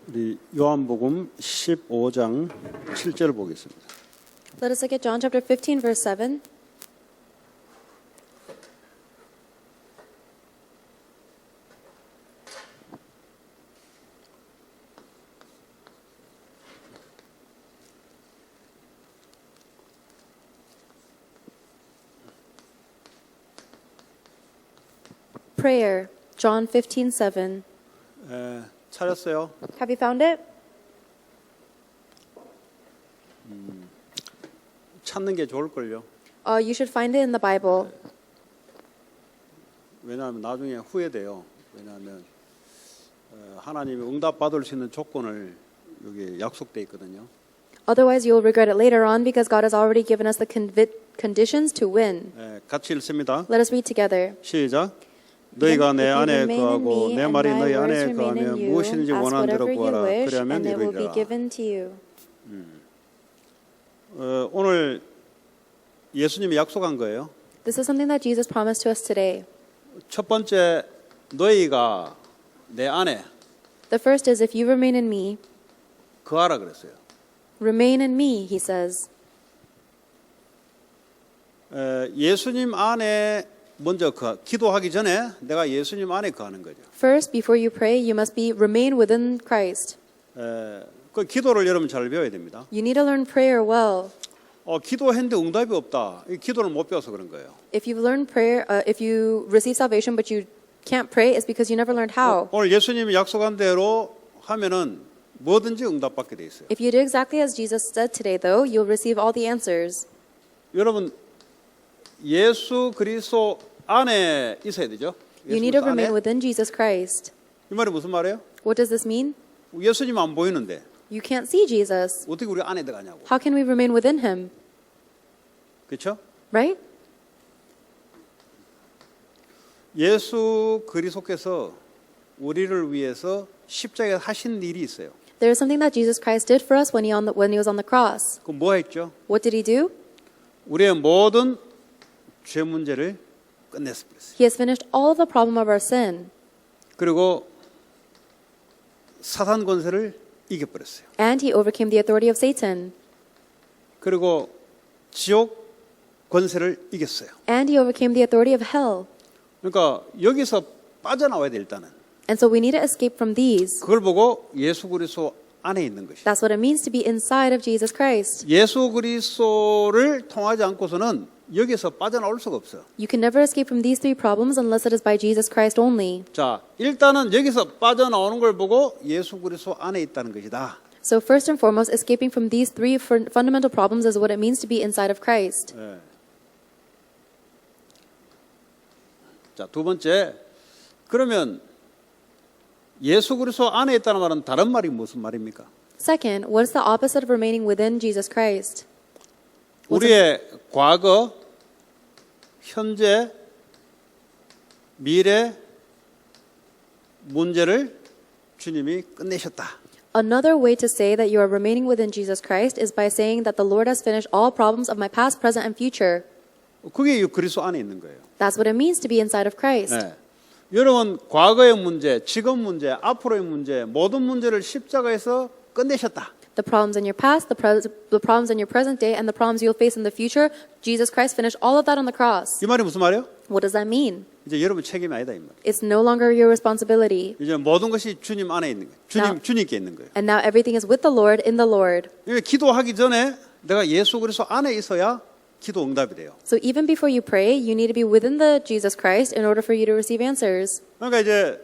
우리 요한복음 15장 7절 보겠습니다. Let us look at John chapter 15, verse 7. Prayer, John 15:7. 찾았어요? Have you found it? 찾는 게 좋을걸요. You should find it in the Bible. 왜냐하면 나중에 후회돼요. 왜냐하면 하나님이 응답 받을 수 있는 조건을 여기 약속돼 있거든요. Otherwise, you'll regret it later on because God has already given us the conditions to win. 같이 읽습니다. Let us read together. 시작. 너희가 내 안에 거하고 내 말이 너희 안에 거하면 무엇이든지 원하는 대로 구하라. 그리하면 이루리라. 오늘 예수님이 약속한 거예요. This is something that Jesus promised to us today. 첫 번째, 너희가 내 안에 The first is if you remain in me, 거하라 그랬어요. remain in me, he says. 예수님 안에 먼저 기도하기 전에 내가 예수님 안에 거하는 거죠. First, before you pray, you must remain within Christ. 그 기도를 여러분 잘 배워야 됩니다. You need to learn prayer well. 기도했는데 응답이 없다. 이 기도를 못 배워서 그런 거예요. If you've learned prayer, if you receive salvation but you can't pray, it's because you never learned how. 오늘 예수님이 약속한 대로 하면은 뭐든지 응답받게 돼 있어요. If you do exactly as Jesus said today, though, you'll receive all the answers. 여러분 예수 그리스도 안에 있어야 되죠. You need to remain within Jesus Christ. 이 말이 무슨 말이에요? What does this mean? 예수님 안 보이는데 You can't see Jesus. 어떻게 우리 안에 들어가냐고. How can we remain within him? 그렇죠? Right? 예수 그리스도께서 우리를 위해서 십자가에 하신 일이 있어요. There is something that Jesus Christ did for us when he was on the cross. 그 뭐 했죠? What did he do? 우리의 모든 죄 문제를 끝냈습니다. He has finished all of the problem of our sin. 그리고 사단 권세를 이겨버렸어요. And he overcame the authority of Satan. 그리고 지옥 권세를 이겼어요. And he overcame the authority of hell. 그러니까 여기서 빠져나와야 돼 일단은. And so we need to escape from these. 그걸 보고 예수 그리스도 안에 있는 것이. That's what it means to be inside of Jesus Christ. 예수 그리스도를 통하지 않고서는 여기서 빠져나올 수가 없어요. You can never escape from these three problems unless it is by Jesus Christ only. 자, 일단은 여기서 빠져나오는 걸 보고 예수 그리스도 안에 있다는 것이다. So first and foremost, escaping from these three fundamental problems is what it means to be inside of Christ. 네. 자, 두 번째, 그러면 예수 그리스도 안에 있다는 말은 다른 말이 무슨 말입니까? Second, what is the opposite of remaining within Jesus Christ? 우리의 과거, 현재, 미래 문제를 주님이 끝내셨다. Another way to say that you are remaining within Jesus Christ is by saying that the Lord has finished all problems of my past, present, and future. 그게 그리스도 안에 있는 거예요. That's what it means to be inside of Christ. 네. 여러분 과거의 문제, 지금 문제, 앞으로의 문제 모든 문제를 십자가에서 끝내셨다. The problems in your past, the problems in your present day, and the problems you'll face in the future, Jesus Christ finished all of that on the cross. 이 말이 무슨 말이에요? What does that mean? 이제 여러분 책임이 아니다 이 말. It's no longer your responsibility. 이제 모든 것이 주님 안에 있는 거예요. 주님께 있는 거예요. And now everything is with the Lord, in the Lord. 기도하기 전에 내가 예수 그리스도 안에 있어야 기도 응답이 돼요. So even before you pray, you need to be within the Jesus Christ in order for you to receive answers. 그러니까 이제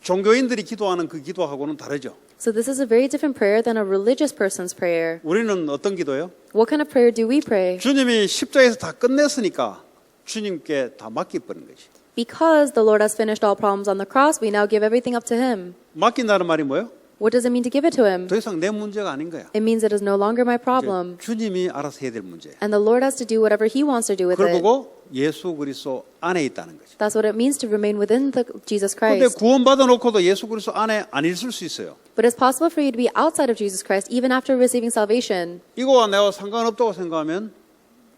종교인들이 기도하는 그 기도하고는 다르죠. So this is a very different prayer than a religious person's prayer. 우리는 어떤 기도예요? What kind of prayer do we pray? 주님이 십자가에서 다 끝냈으니까 주님께 다 맡겨버린 거지. Because the Lord has finished all problems on the cross, we now give everything up to Him. 맡긴다는 말이 뭐예요? What does it mean to give it to Him? 더 이상 내 문제가 아닌 거야. It means it is no longer my problem. 주님이 알아서 해야 될 문제야. And the Lord has to do whatever He wants to do with 그걸 it. 보고 예수 그리스도 안에 있다는 거죠. That's what it means to remain within Jesus 그런데 Christ. 구원받아 놓고도 예수 그리스도 안에 안 있을 수 있어요. But it's possible for you to be outside of Jesus Christ even after receiving salvation. 이거와 내가 상관없다고 생각하면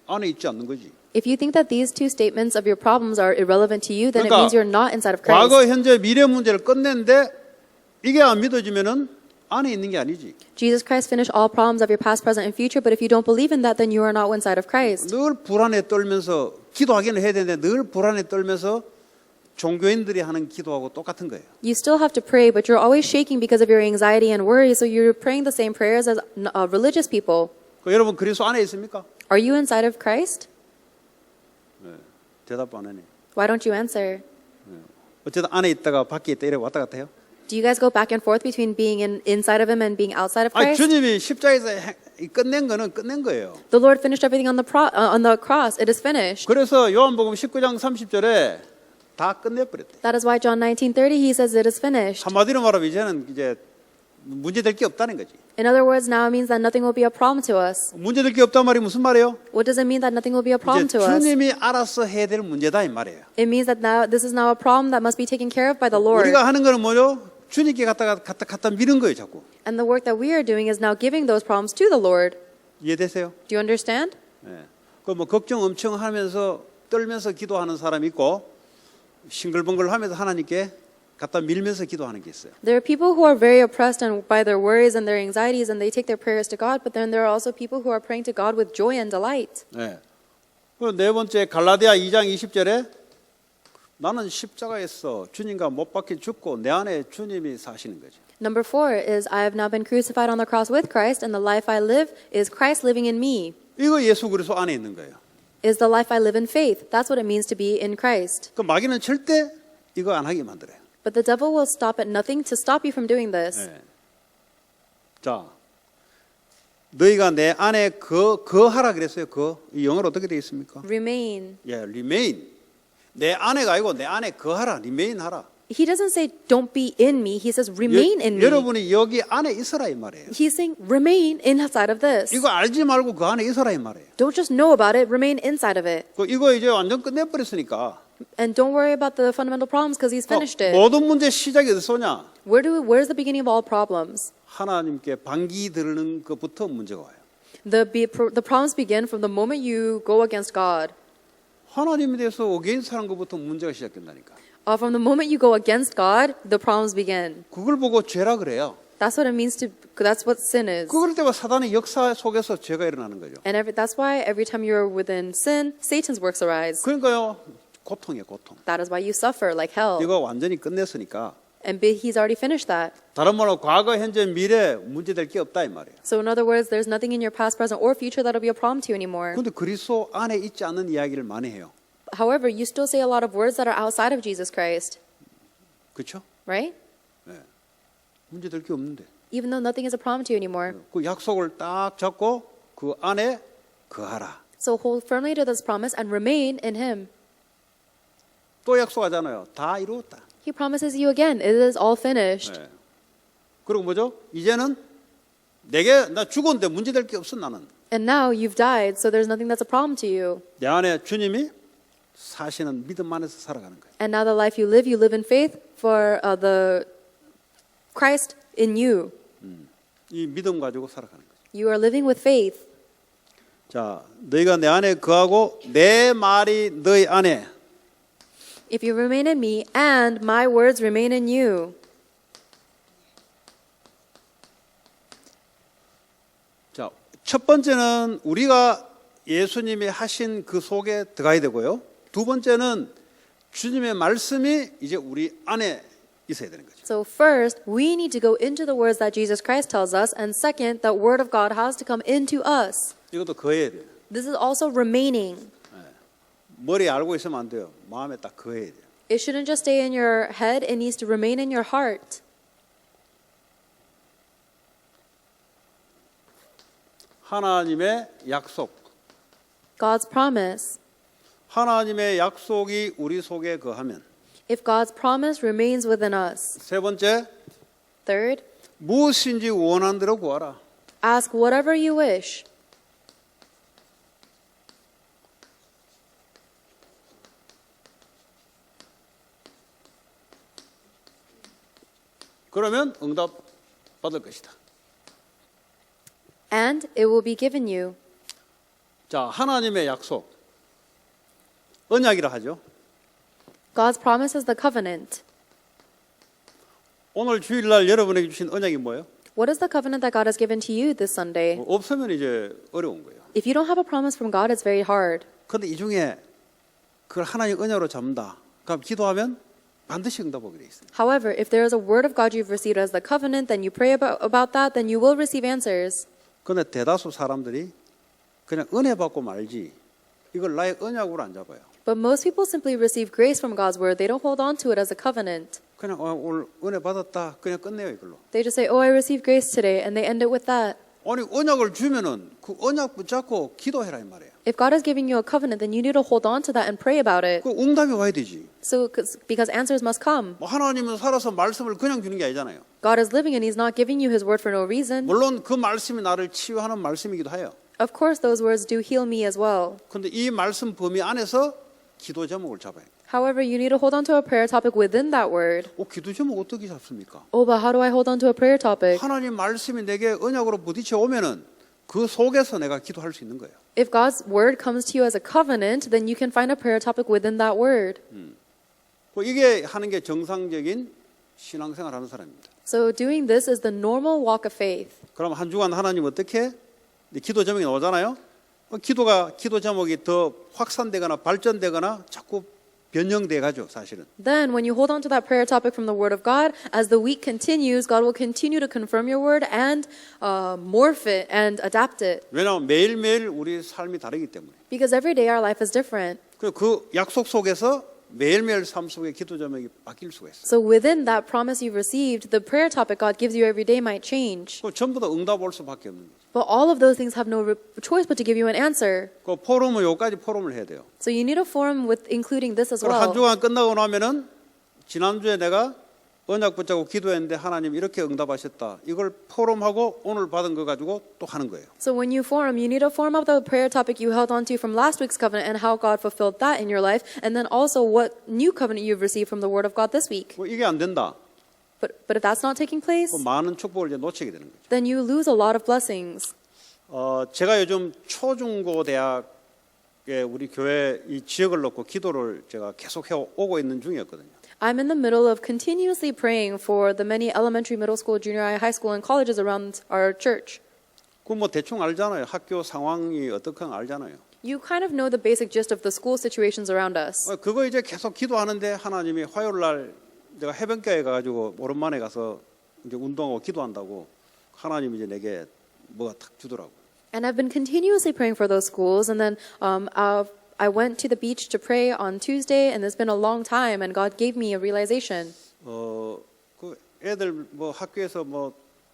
안에 있지 않는 거지. If you think that these two statements of your problems are irrelevant to you, then it 그러니까 means you're not inside of 과거, Christ. 현재, 미래 문제를 끝냈는데 이게 안 믿어지면은 안에 있는 게 아니지. Jesus Christ finished all problems of your past, present, and future, but if you don't believe in that, then you are not inside of Christ. 늘 불안에 떨면서 기도하기는 해야 되는데 늘 불안에 떨면서 종교인들이 하는 기도하고 똑같은 거예요. You still have to pray, but you're always shaking because of your anxiety and worry, so you're praying the same prayers as religious people. 여러분 그리스도 안에 있습니까? Are you inside of Christ? 대답 안 하네. Why don't you answer? 어쨌든 안에 있다가 밖에 있다 이렇게 왔다 갔다 해요. Do you guys go back and forth between being inside of Him and being outside of 아니 Christ? 주님이 십자가에서 끝낸 거는 끝낸 거예요. The Lord finished everything on the cross. It is finished. 그래서 요한복음 19장 30절에 다 끝내버렸대. That is why John 19:30 He says it is finished. 한마디로 말하면 이제는 이제 문제될 게 없다는 거지. In other words, now it means that nothing will be a problem to us. 문제될 게 없단 말이 무슨 말이에요? What does it mean that nothing will be a problem 이제 to us? 주님이 알아서 해야 될 문제다 이 말이에요. It means that now this is now a problem that must be taken care of by the Lord. 우리가 하는 거는 뭐죠? 주님께 갖다 미는 거예요, 자꾸. And the work that we are doing is now giving those problems to the Lord. 이해되세요? Do you understand? 예. 그 뭐 걱정 엄청 하면서 떨면서 기도하는 사람이 있고 싱글벙글하면서 하나님께 갖다 밀면서 기도하는 게 있어요. There are people who are very oppressed by their worries and their anxieties, and they take their prayers to God. But then there are also people who are praying to God with joy and delight. 예. 그 네 번째 갈라디아 2장 20절에 나는 십자가에서 주님과 못 박혀 죽고 내 안에 주님이 사시는 거죠. Number 4 is I have now been crucified on the cross with Christ, and the life I live is Christ living in me. 이거 예수 그리스도 안에 있는 거예요. Is the life I live in faith. That's what it means to be in Christ. 그 마귀는 절대 이거 안 하게 만들어요. But the devil will stop at nothing to stop you from doing this. 예. 자, 너희가 내 안에 거하라 그랬어요. 이 영어로 어떻게 되어 있습니까? Remain. 예, remain. 내 안에가 아니고 내 안에 거하라, remain 하라. He doesn't say don't be in me. He says remain in me. 여러분이 여기 안에 있어라 이 말이에요. He's saying remain inside of this. 이거 알지 말고 그 안에 있어라 이 말이에요. Don't just know about it. Remain inside of it. 이거 이제 완전 끝내버렸으니까. And don't worry about the fundamental problems because He's finished it. 모든 문제 시작이 어디서 오냐? Where's the beginning of all problems? 하나님께 반기 들는 것부터 문제가 와요. The problems begin from the moment you go against God. 하나님에 대해서 어게인스트 하는 것부터 문제가 시작된다니까. From the moment you go against God, the problems begin. 그걸 보고 죄라 그래요. That's what it means to. That's what sin is. 그럴 때가 사단의 역사 속에서 죄가 일어나는 거죠. And that's why every time you're within sin, Satan's works arise. 그러니까요, 고통이에요, 고통. That is why you suffer like hell. 이거 완전히 끝냈으니까. And He's already finished that. 다른 말로 과거, 현재, 미래 문제될 게 없다 이 말이에요. So in other words, there's nothing in your past, present, or future that'll be a problem to you anymore. 그런데 그리스도 안에 있지 않는 이야기를 많이 해요. However, you still say a lot of words that are outside of Jesus Christ, 그렇죠? right? 문제될 게 없는데. Even though nothing is a problem to you anymore. 그 약속을 딱 잡고 그 안에 거하라. So hold firmly to this promise and remain in Him. 또 약속하잖아요. 다 이루었다. He promises you again, it is all finished. 네. 그리고 뭐죠? 이제는 내게 나 죽었는데 문제될 게 없어 나는. And now you've died, so there's nothing that's a problem to you. 내 안에 주님이 사시는 믿음 안에서 살아가는 거예요. And now the life you live in faith for the Christ in you. 이 믿음 가지고 살아가는 거죠. You are living with faith. 자, 너희가 내 안에 거하고 내 말이 너희 안에. If you remain in me and my words remain in you. 자, 첫 번째는 우리가 예수님이 하신 그 속에 들어가야 되고요. 두 번째는 주님의 말씀이 이제 우리 안에 있어야 되는 거죠. So first, we need to go into the words that Jesus Christ tells us, and second, the word of God has to come into us. 이것도 거해야 돼요. This is also remaining. 머리에 알고 있으면 안 돼요. 마음에 딱 거해야 돼요. It shouldn't just stay in your head, it needs to remain in your heart. 하나님의 약속. God's promise. 하나님의 약속이 우리 속에 거하면. If God's promise remains within us. 세 번째, Third, 무엇인지 원하는 대로 구하라. ask whatever you wish. 그러면 응답 받을 것이다. And it will be given you. 자, 하나님의 약속. 언약이라 하죠. God's promise is the covenant. 오늘 주일날 여러분에게 주신 언약이 뭐예요? What is the covenant that God has given to you this Sunday? 없으면 이제 어려운 거예요. If you don't have a promise from God, it's very hard. 근데 이 중에 그걸 하나님 언약으로 잡는다. 그럼 기도하면 반드시 응답하게 돼 있어요. However, if there is a word of God you've received as the covenant, then you pray about that, then you will receive answers. 근데 대다수 사람들이 그냥 은혜 받고 말지 이걸 나의 언약으로 안 잡아요. But most people simply receive grace from God's word. They don't hold on to it as a covenant. 그냥 오늘 은혜 받았다 그냥 끝내요 이걸로. They just say, oh, I received grace today, and they end it with that. 아니 언약을 주면은 그 언약 붙잡고 기도해라 이 말이에요. If God is giving you a covenant, then you need to hold on to that and pray about it. 그 응답이 와야 되지. So, because answers must come. 뭐 하나님은 살아서 말씀을 그냥 주는 게 아니잖아요. God is living and He's not giving you His word for no reason. 물론 그 말씀이 나를 치유하는 말씀이기도 해요. Of course, those words do heal me as well. 근데 이 말씀 범위 안에서 기도 제목을 잡아요. However, you need to hold on to a prayer topic within that word. 기도 제목 어떻게 잡습니까? Oh, but how do I hold on to a prayer topic? 하나님 말씀이 내게 언약으로 부딪혀 오면은 그 속에서 내가 기도할 수 있는 거예요. If God's word comes to you as a covenant, then you can find a prayer topic within that word. 이게 하는 게 정상적인 신앙생활 하는 사람입니다. So doing this is the normal walk of faith. 그럼 한 주간 하나님 어떻게 기도 제목이 나오잖아요. 기도 제목이 더 확산되거나 발전되거나 자꾸 변형돼 가죠, 사실은. Then when you hold on to that prayer topic from the word of God, as the week continues, God will continue to confirm your word and morph it and adapt it. 왜냐하면 매일매일 우리 삶이 다르기 때문에. Because every day our life is different. 그 약속 속에서 매일매일 삶 속에 기도 제목이 바뀔 수가 있어요. So within that promise you've received, the prayer topic God gives you every day might change. 전부 다 응답 올 수밖에 없는 거죠. But all of those things have no choice but to give you an answer. 그 포럼은 요까지 포럼을 해야 돼요. So you need a forum with including this as 그럼 한 well. 주간 끝나고 나면은 지난주에 내가 언약 붙잡고 기도했는데 하나님 이렇게 응답하셨다. 이걸 포럼하고 오늘 받은 거 가지고 또 하는 거예요. So when you forum, you need a forum of the prayer topic you held on to from last week's covenant and how God fulfilled that in your life, and then also what new covenant you've received from the Word of God this week. 이게 안 된다. But if that's not taking place, 많은 축복을 이제 놓치게 되는 거죠. then you lose a lot of blessings. 제가 요즘 초중고 대학에 우리 교회 이 지역을 놓고 기도를 제가 계속 해 오고 있는 중이었거든요. I'm in the middle of continuously praying for the many elementary, middle school, junior high, high school, and colleges around our church. 그 뭐 대충 알잖아요. 학교 상황이 어떻게 알잖아요. You kind of know the basic gist of the school situations around us. 그거 이제 계속 기도하는데 하나님이 화요일 날 내가 해변가에 가가지고 오랜만에 가서 이제 운동하고 기도한다고 하나님이 이제 내게 뭐가 탁 주더라고. And I've been continuously praying for those schools, and then I went to the beach to pray on Tuesday, and it's been a long time, and God gave me a realization. 그 애들 뭐 학교에서 뭐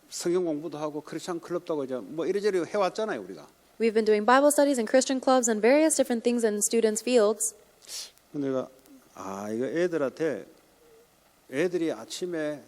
성경 공부도 하고 크리스천 클럽도 하고 이제 뭐 이래저래 해왔잖아요 우리가. We've been doing Bible studies and Christian clubs and various different things in students' fields. 내가 이거 애들이 아침에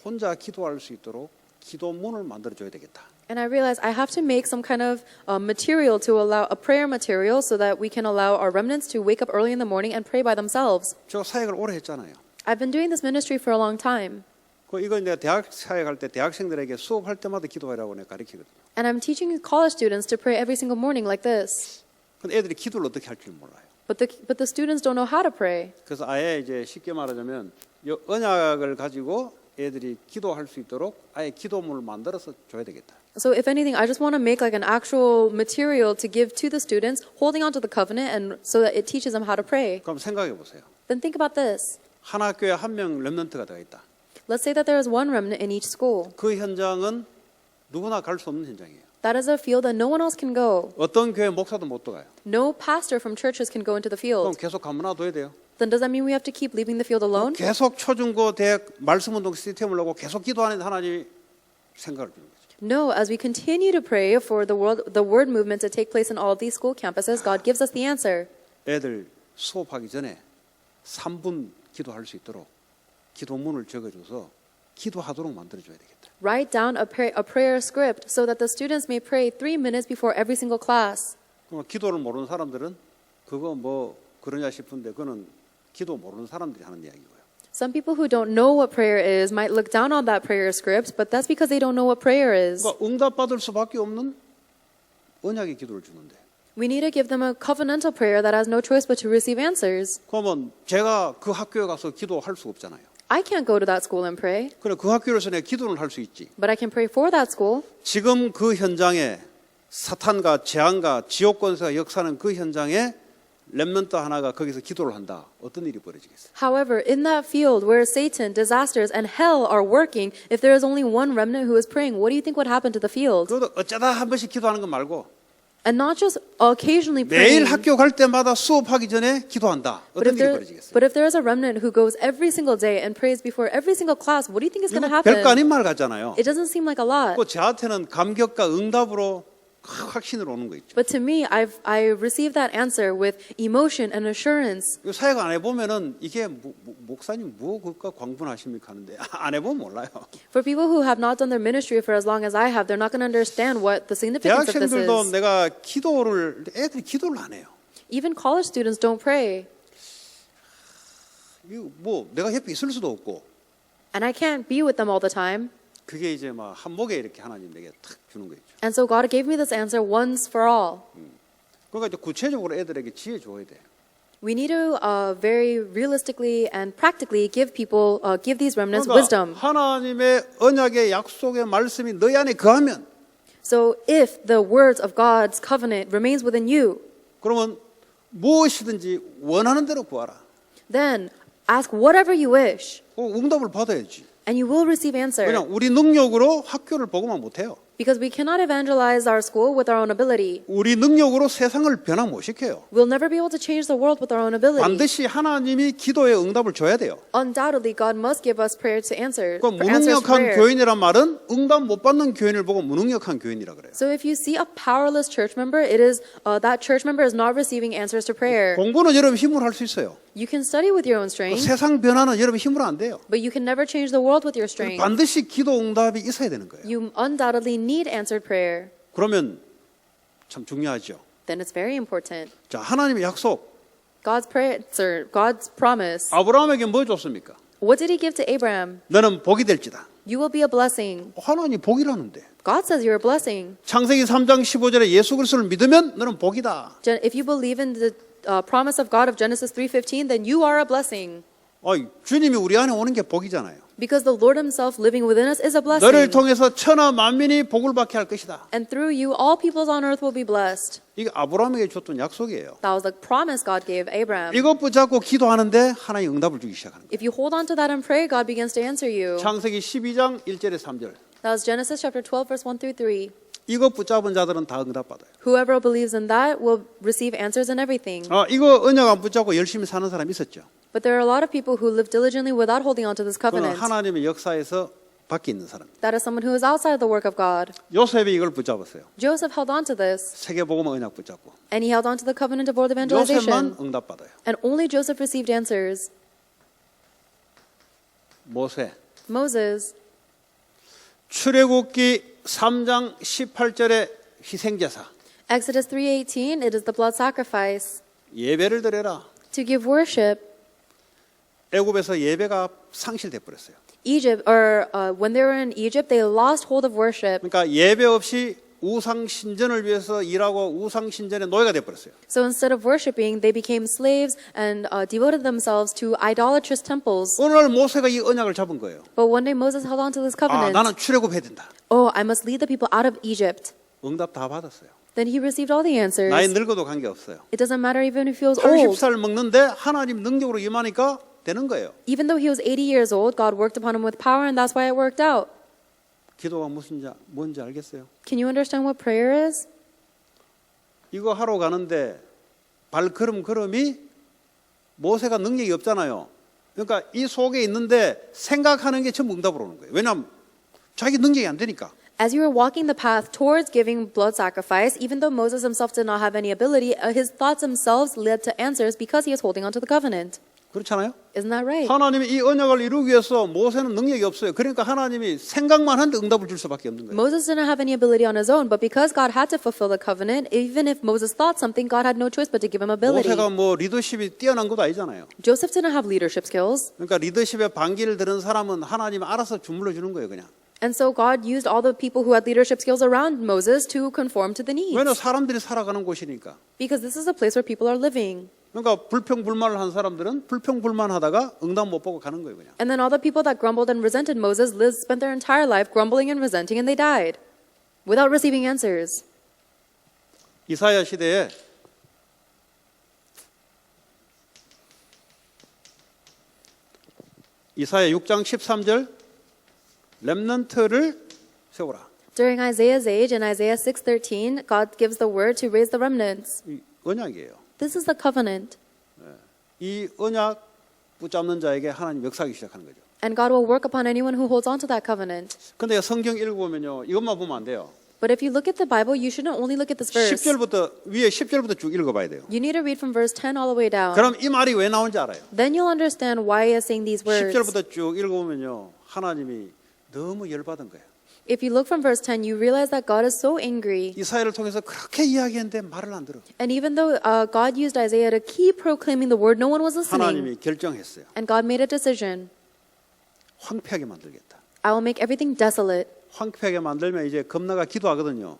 혼자 기도할 수 있도록 기도문을 만들어줘야 되겠다. And I realized I have to make some kind of material to allow a prayer material so that we can allow our remnants to wake up early in the morning and pray by themselves. 저 사역을 오래 했잖아요. I've been doing this ministry for a long time. 이거 내가 대학 사역할 때 대학생들에게 수업할 때마다 기도하라고 내가 가르치거든요. And I'm teaching college students to pray every single morning like this. 근데 애들이 기도를 어떻게 할 줄 몰라요. But the students don't know how to pray. 그래서 아예 이제 쉽게 말하자면 이 언약을 가지고 애들이 기도할 수 있도록 아예 기도문을 만들어서 줘야 되겠다. So if anything, I just want to make like an actual material to give to the students, holding on to the covenant, and so that it teaches them how to pray. 그럼 생각해 보세요. Then think about this. 한 학교에 한 명 렘넌트가 되어 있다. Let's say that there is one remnant in each school. 그 현장은 누구나 갈 수 없는 현장이에요. That is a field that no one else can go. 어떤 교회 목사도 못 들어가요. No pastor from churches can go into the 그럼 field. 계속 가만히 둬야 돼요. Then does that mean we have to keep leaving the field alone? 계속 초중고 대학 말씀운동 시스템을 하고 계속 기도하는 하나님이 생각을 주는 거죠. No, as we continue to pray for the word movement to take place in all of these school campuses, God gives us the answer. 애들 수업하기 전에 3분 기도할 수 있도록 기도문을 적어줘서 기도하도록 만들어줘야 되겠다. Write down a prayer script so that the students may pray 3 minutes before every single class. 기도를 모르는 사람들은 그거 뭐 그러냐 싶은데 그거는 기도 모르는 사람들이 하는 이야기고요. Some people who don't know what prayer is might look down on that prayer script, but that's because they don't know what prayer is. 그러니까 응답받을 수밖에 없는 언약의 기도를 주는데. We need to give them a covenantal prayer that has no choice but to receive answers. 그러면 제가 그 학교에 가서 기도할 수 없잖아요. I can't go to that school and pray, 그래 그 학교로서 내가 기도를 할 수 있지. but I can pray for that school. 지금 그 현장에 사탄과 재앙과 지옥 권세가 역사하는 그 현장에 렘넌트 하나가 거기서 기도를 한다. 어떤 일이 벌어지겠어요? However, in that field where Satan, disasters, and hell are working, if there is only one remnant who is praying, what do you think would happen to the field? 그것도 어쩌다 한 번씩 기도하는 거 말고 And not just occasionally 매일 praying. 학교 갈 때마다 수업하기 전에 기도한다. But 어떤 일이 벌어지겠어요? if there is a remnant who goes every single day and prays before every single class, what do you think is going to 이거 별거 happen? 아닌 말 같잖아요. It doesn't seem like a lot. 또 저한테는 감격과 응답으로 확신으로 오는 거 있죠. But to me, I received that answer with emotion and assurance. 이거 사역 안 해보면은 이게 목사님 뭐 그까 광분하십니까 하는데 안 해보면 몰라요. For people who have not done their ministry for as long as I have, they're not going to understand what the significance of this 대학생들도 is. 내가 기도를 애들이 기도를 안 해요. Even college students don't pray. 이거 뭐 내가 옆에 있을 수도 없고 And I can't be with them all the time. 그게 이제 막 한목에 이렇게 하나님 내게 탁 주는 거 있죠. And so God gave me this answer once for all. 그러니까 이제 구체적으로 애들에게 지혜 줘야 돼. We need to very realistically and practically give these remnants 그러니까 wisdom. 하나님의 언약의 약속의 말씀이 너희 안에 거하면 So if the words of God's covenant remains within you, 그러면 무엇이든지 원하는 대로 구하라. then ask whatever you wish, 응답을 받아야지. and you will receive answer. 그냥 우리 능력으로 학교를 보고만 못해요. Because we cannot evangelize our school with our own ability. 우리 능력으로 세상을 변화 못 시켜요. We'll never be able to change the world with our own ability. 반드시 하나님이 기도의 응답을 줘야 돼요. Undoubtedly, God must give us prayer to answer. 그 answers 무능력한 to prayer. 교인이란 말은 응답 못 받는 교인을 보고 무능력한 교인이라 그래요. So if you see a powerless church member, it is that church member is not receiving answers to prayer. 공부는 여러분 힘으로 할 수 있어요. You can study with your own strength, 세상 변화는 여러분 힘으로 안 돼요. but you can never change the world with your strength. 반드시 기도 응답이 있어야 되는 거예요. You undoubtedly need answered prayer. 그러면 참 중요하죠. Then it's very important. 자, 하나님의 약속. God's prayer, God's promise. 아브라함에게 뭐 줬습니까? What did he give to Abraham? 너는 복이 될지다. You will be a blessing. 하나님 복이라는데. God says you're a blessing. 창세기 3장 15절에 예수 그리스도를 믿으면 너는 복이다. If you believe in the promise of God of Genesis 3:15, then you are a blessing. 주님이 우리 안에 오는 게 복이잖아요. Because the Lord himself living within us is a blessing. 너를 통해서 천하 만민이 복을 받게 할 것이다. And through you, all peoples on earth will be blessed. 이게 아브라함에게 줬던 약속이에요. That was the promise God gave Abraham. 이것 붙잡고 기도하는데 하나님 응답을 주기 시작하는 거예요. If you hold on to that and pray, God begins to answer you. 창세기 12장 1절에 3절. That was Genesis chapter 12, verse 1 through 3. 이것 붙잡은 자들은 다 응답받아요. Whoever believes in that will receive answers in everything. 이거 언약 안 붙잡고 열심히 사는 사람 있었죠. But there are a lot of people who live diligently without holding on to this 그는 covenant. 하나님의 역사에서 밖에 있는 사람. That is someone who is outside the work of God. 요셉이 이걸 붙잡았어요. Joseph held on to this, 세계복음 언약 붙잡고. and he held on to the covenant of world evangelization. 요셉만 응답받아요. And only Joseph received answers. 모세. Moses, 출애굽기 3장 18절에 희생제사. Exodus 3:18, it is the blood sacrifice. 예배를 드려라. To give worship. 애굽에서 예배가 상실돼 버렸어요. When they were in Egypt, they lost hold of worship. 그러니까 예배 없이 우상 신전을 위해서 일하고 우상 신전의 노예가 돼 버렸어요. So instead of worshiping, they became slaves and devoted themselves to idolatrous temples. 오늘 모세가 이 언약을 잡은 거예요. But one day Moses held on to this covenant. 나는 출애굽해야 된다. Oh, I must lead the people out of Egypt. 응답 다 받았어요. Then he received all the answers. 나이 늙어도 관계없어요. It doesn't matter even if he was old. 80살 먹는데 하나님 능력으로 임하니까 되는 거예요. Even though he was 80 years old, God worked upon him with power, and that's why it worked out. 기도가 뭔지 알겠어요? Can you understand what prayer is? 이거 하러 가는데 발걸음이 모세가 능력이 없잖아요. 그러니까 이 속에 있는데 생각하는 게 전부 응답으로 오는 거예요. 왜냐하면 자기 능력이 안 되니까. As you were walking the path towards giving blood sacrifice, even though Moses himself did not have any ability, his thoughts themselves led to answers because he was holding on to the covenant. 그렇잖아요? Isn't that right? 하나님이 이 언약을 이루기 위해서 모세는 능력이 없어요. 그러니까 하나님이 생각만 하는데 응답을 줄 수밖에 없는 거예요. Moses didn't have any ability on his own, but because God had to fulfill the covenant, even if Moses thought something, God had no choice but to give him ability. 모세가 리더십이 뛰어난 것도 아니잖아요. Joseph didn't have leadership skills. 그러니까 리더십의 반기를 들은 사람은 하나님 알아서 주물러 주는 거예요, 그냥. And so God used all the people who had leadership skills around Moses to conform to the needs. 왜냐면 사람들이 살아가는 곳이니까. Because this is a place where people are living. 그러니까 불평불만을 한 사람들은 불평불만하다가 응답 못 보고 가는 거예요, 그냥. And then all the people that grumbled and resented Moses spent their entire life grumbling and resenting, and they died without receiving answers. 이사야 시대에 이사야 6장 13절 렘넌트를 세우라. During Isaiah's age, in Isaiah 6:13, God gives the word to raise the remnants. 이 언약이에요. This is the covenant. 이 언약 붙잡는 자에게 하나님 역사하기 시작하는 거죠. And God will work upon anyone who holds on to that covenant. 근데 성경 읽어보면요, 이것만 보면 안 돼요. But if you look at the Bible, you shouldn't only look at this verse. 10절부터 위에 10절부터 쭉 읽어봐야 돼요. You need to read from verse 10 all the way down. 그럼 이 말이 왜 나온지 알아요. Then you'll understand why he is saying these words. 10절부터 쭉 읽어보면요, 하나님이 너무 열받은 거예요. If you look from verse 10, you realize that God is so angry. 이사야를 통해서 그렇게 이야기했는데 말을 안 들어. And even though God used Isaiah to keep proclaiming the word, no one was listening. 하나님이 결정했어요. And God made a decision. 황폐하게 만들겠다. I will make everything desolate. 황폐하게 만들면 이제 겁나가 기도하거든요.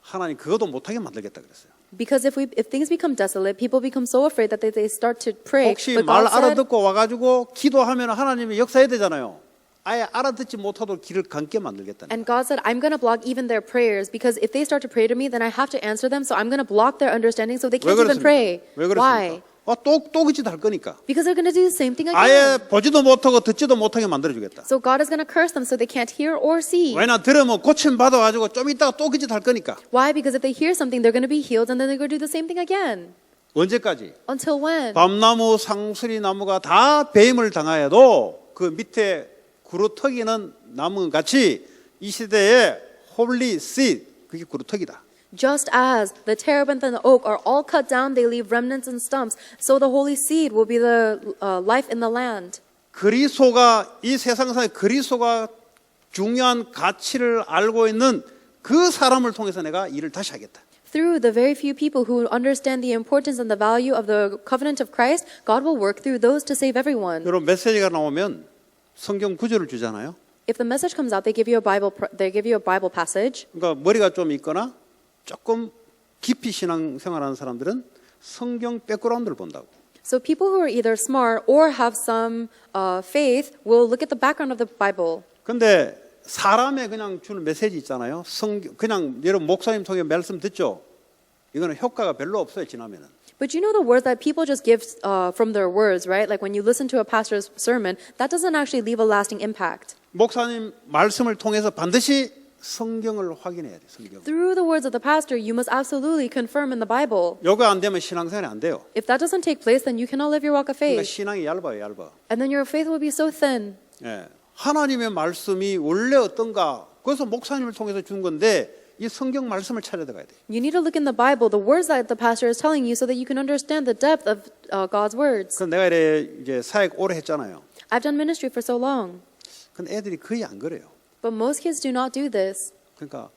하나님 그것도 못하게 만들겠다 그랬어요. Because if things become desolate, people become so afraid that they start to pray. 혹시 But 말 God said, 알아듣고 와가지고 기도하면 하나님이 역사해야 되잖아요. 아예 알아듣지 못하도록 길을 감게 만들겠다는. and God said, I'm going to block even their prayers because if they start to pray to me, then I have to answer them. So I'm going to block their understanding so they 왜 can't even pray. 그렇습니까? 왜 Why? 그렇습니까? 또 그짓 할 거니까. Because they're going to do the same thing 아예 again. 보지도 못하고 듣지도 못하게 만들어주겠다. So God is going to curse them so they can't hear or see. 왜냐 들으면 고침 받아가지고 좀 이따가 또 그짓 할 거니까. Why? Because if they hear something, they're going to be healed and then they're going to do the same thing again. 언제까지? Until when? 밤나무, 상수리 나무가 다 배임을 당하여도 그 밑에 구루터기는 나무 같이 이 시대에 홀리 씨드 그게 구루터기다. Just as the terebinth and the oak are all cut down, they leave remnants and stumps. So the holy seed will be the life in the land. 그리스도가 이 세상에서 그리스도가 중요한 가치를 알고 있는 그 사람을 통해서 내가 일을 다시 하겠다. Through the very few people who understand the importance and the value of the covenant of Christ, God will work through those to save everyone. 여러분 메시지가 나오면 성경 구절을 주잖아요. If the message comes out, they give you a Bible passage. 그러니까 머리가 좀 있거나 조금 깊이 신앙생활하는 사람들은 성경 백그라운드를 본다고. So people who are either smart or have some faith will look at the background of the Bible. 근데 사람의 그냥 주는 메시지 있잖아요. 그냥 여러분 목사님 통해 말씀 듣죠. 이거는 효과가 별로 없어요. 지나면은. But you know the words that people just give from their words, right? Like when you listen to a pastor's sermon, that doesn't actually leave a lasting impact. 목사님 말씀을 통해서 반드시 성경을 확인해야 돼. 성경. Through the words of the pastor, you must absolutely confirm in the Bible. 요거 안 되면 신앙생활이 안 돼요. If that doesn't take place, then you cannot live your walk of 그러니까 faith. 신앙이 얇아요, 얇아. And then your faith will be so thin. 예. 하나님의 말씀이 원래 어떤가? 그래서 목사님을 통해서 준 건데 이 성경 말씀을 찾아 들어가야 돼. You need to look in the Bible, the words that the pastor is telling you, so that you can understand the depth of God's words. 그 내가 이제 사역 오래 했잖아요. I've done ministry for so long, 근데 애들이 거의 안 그래요. but most kids do not do this. 그러니까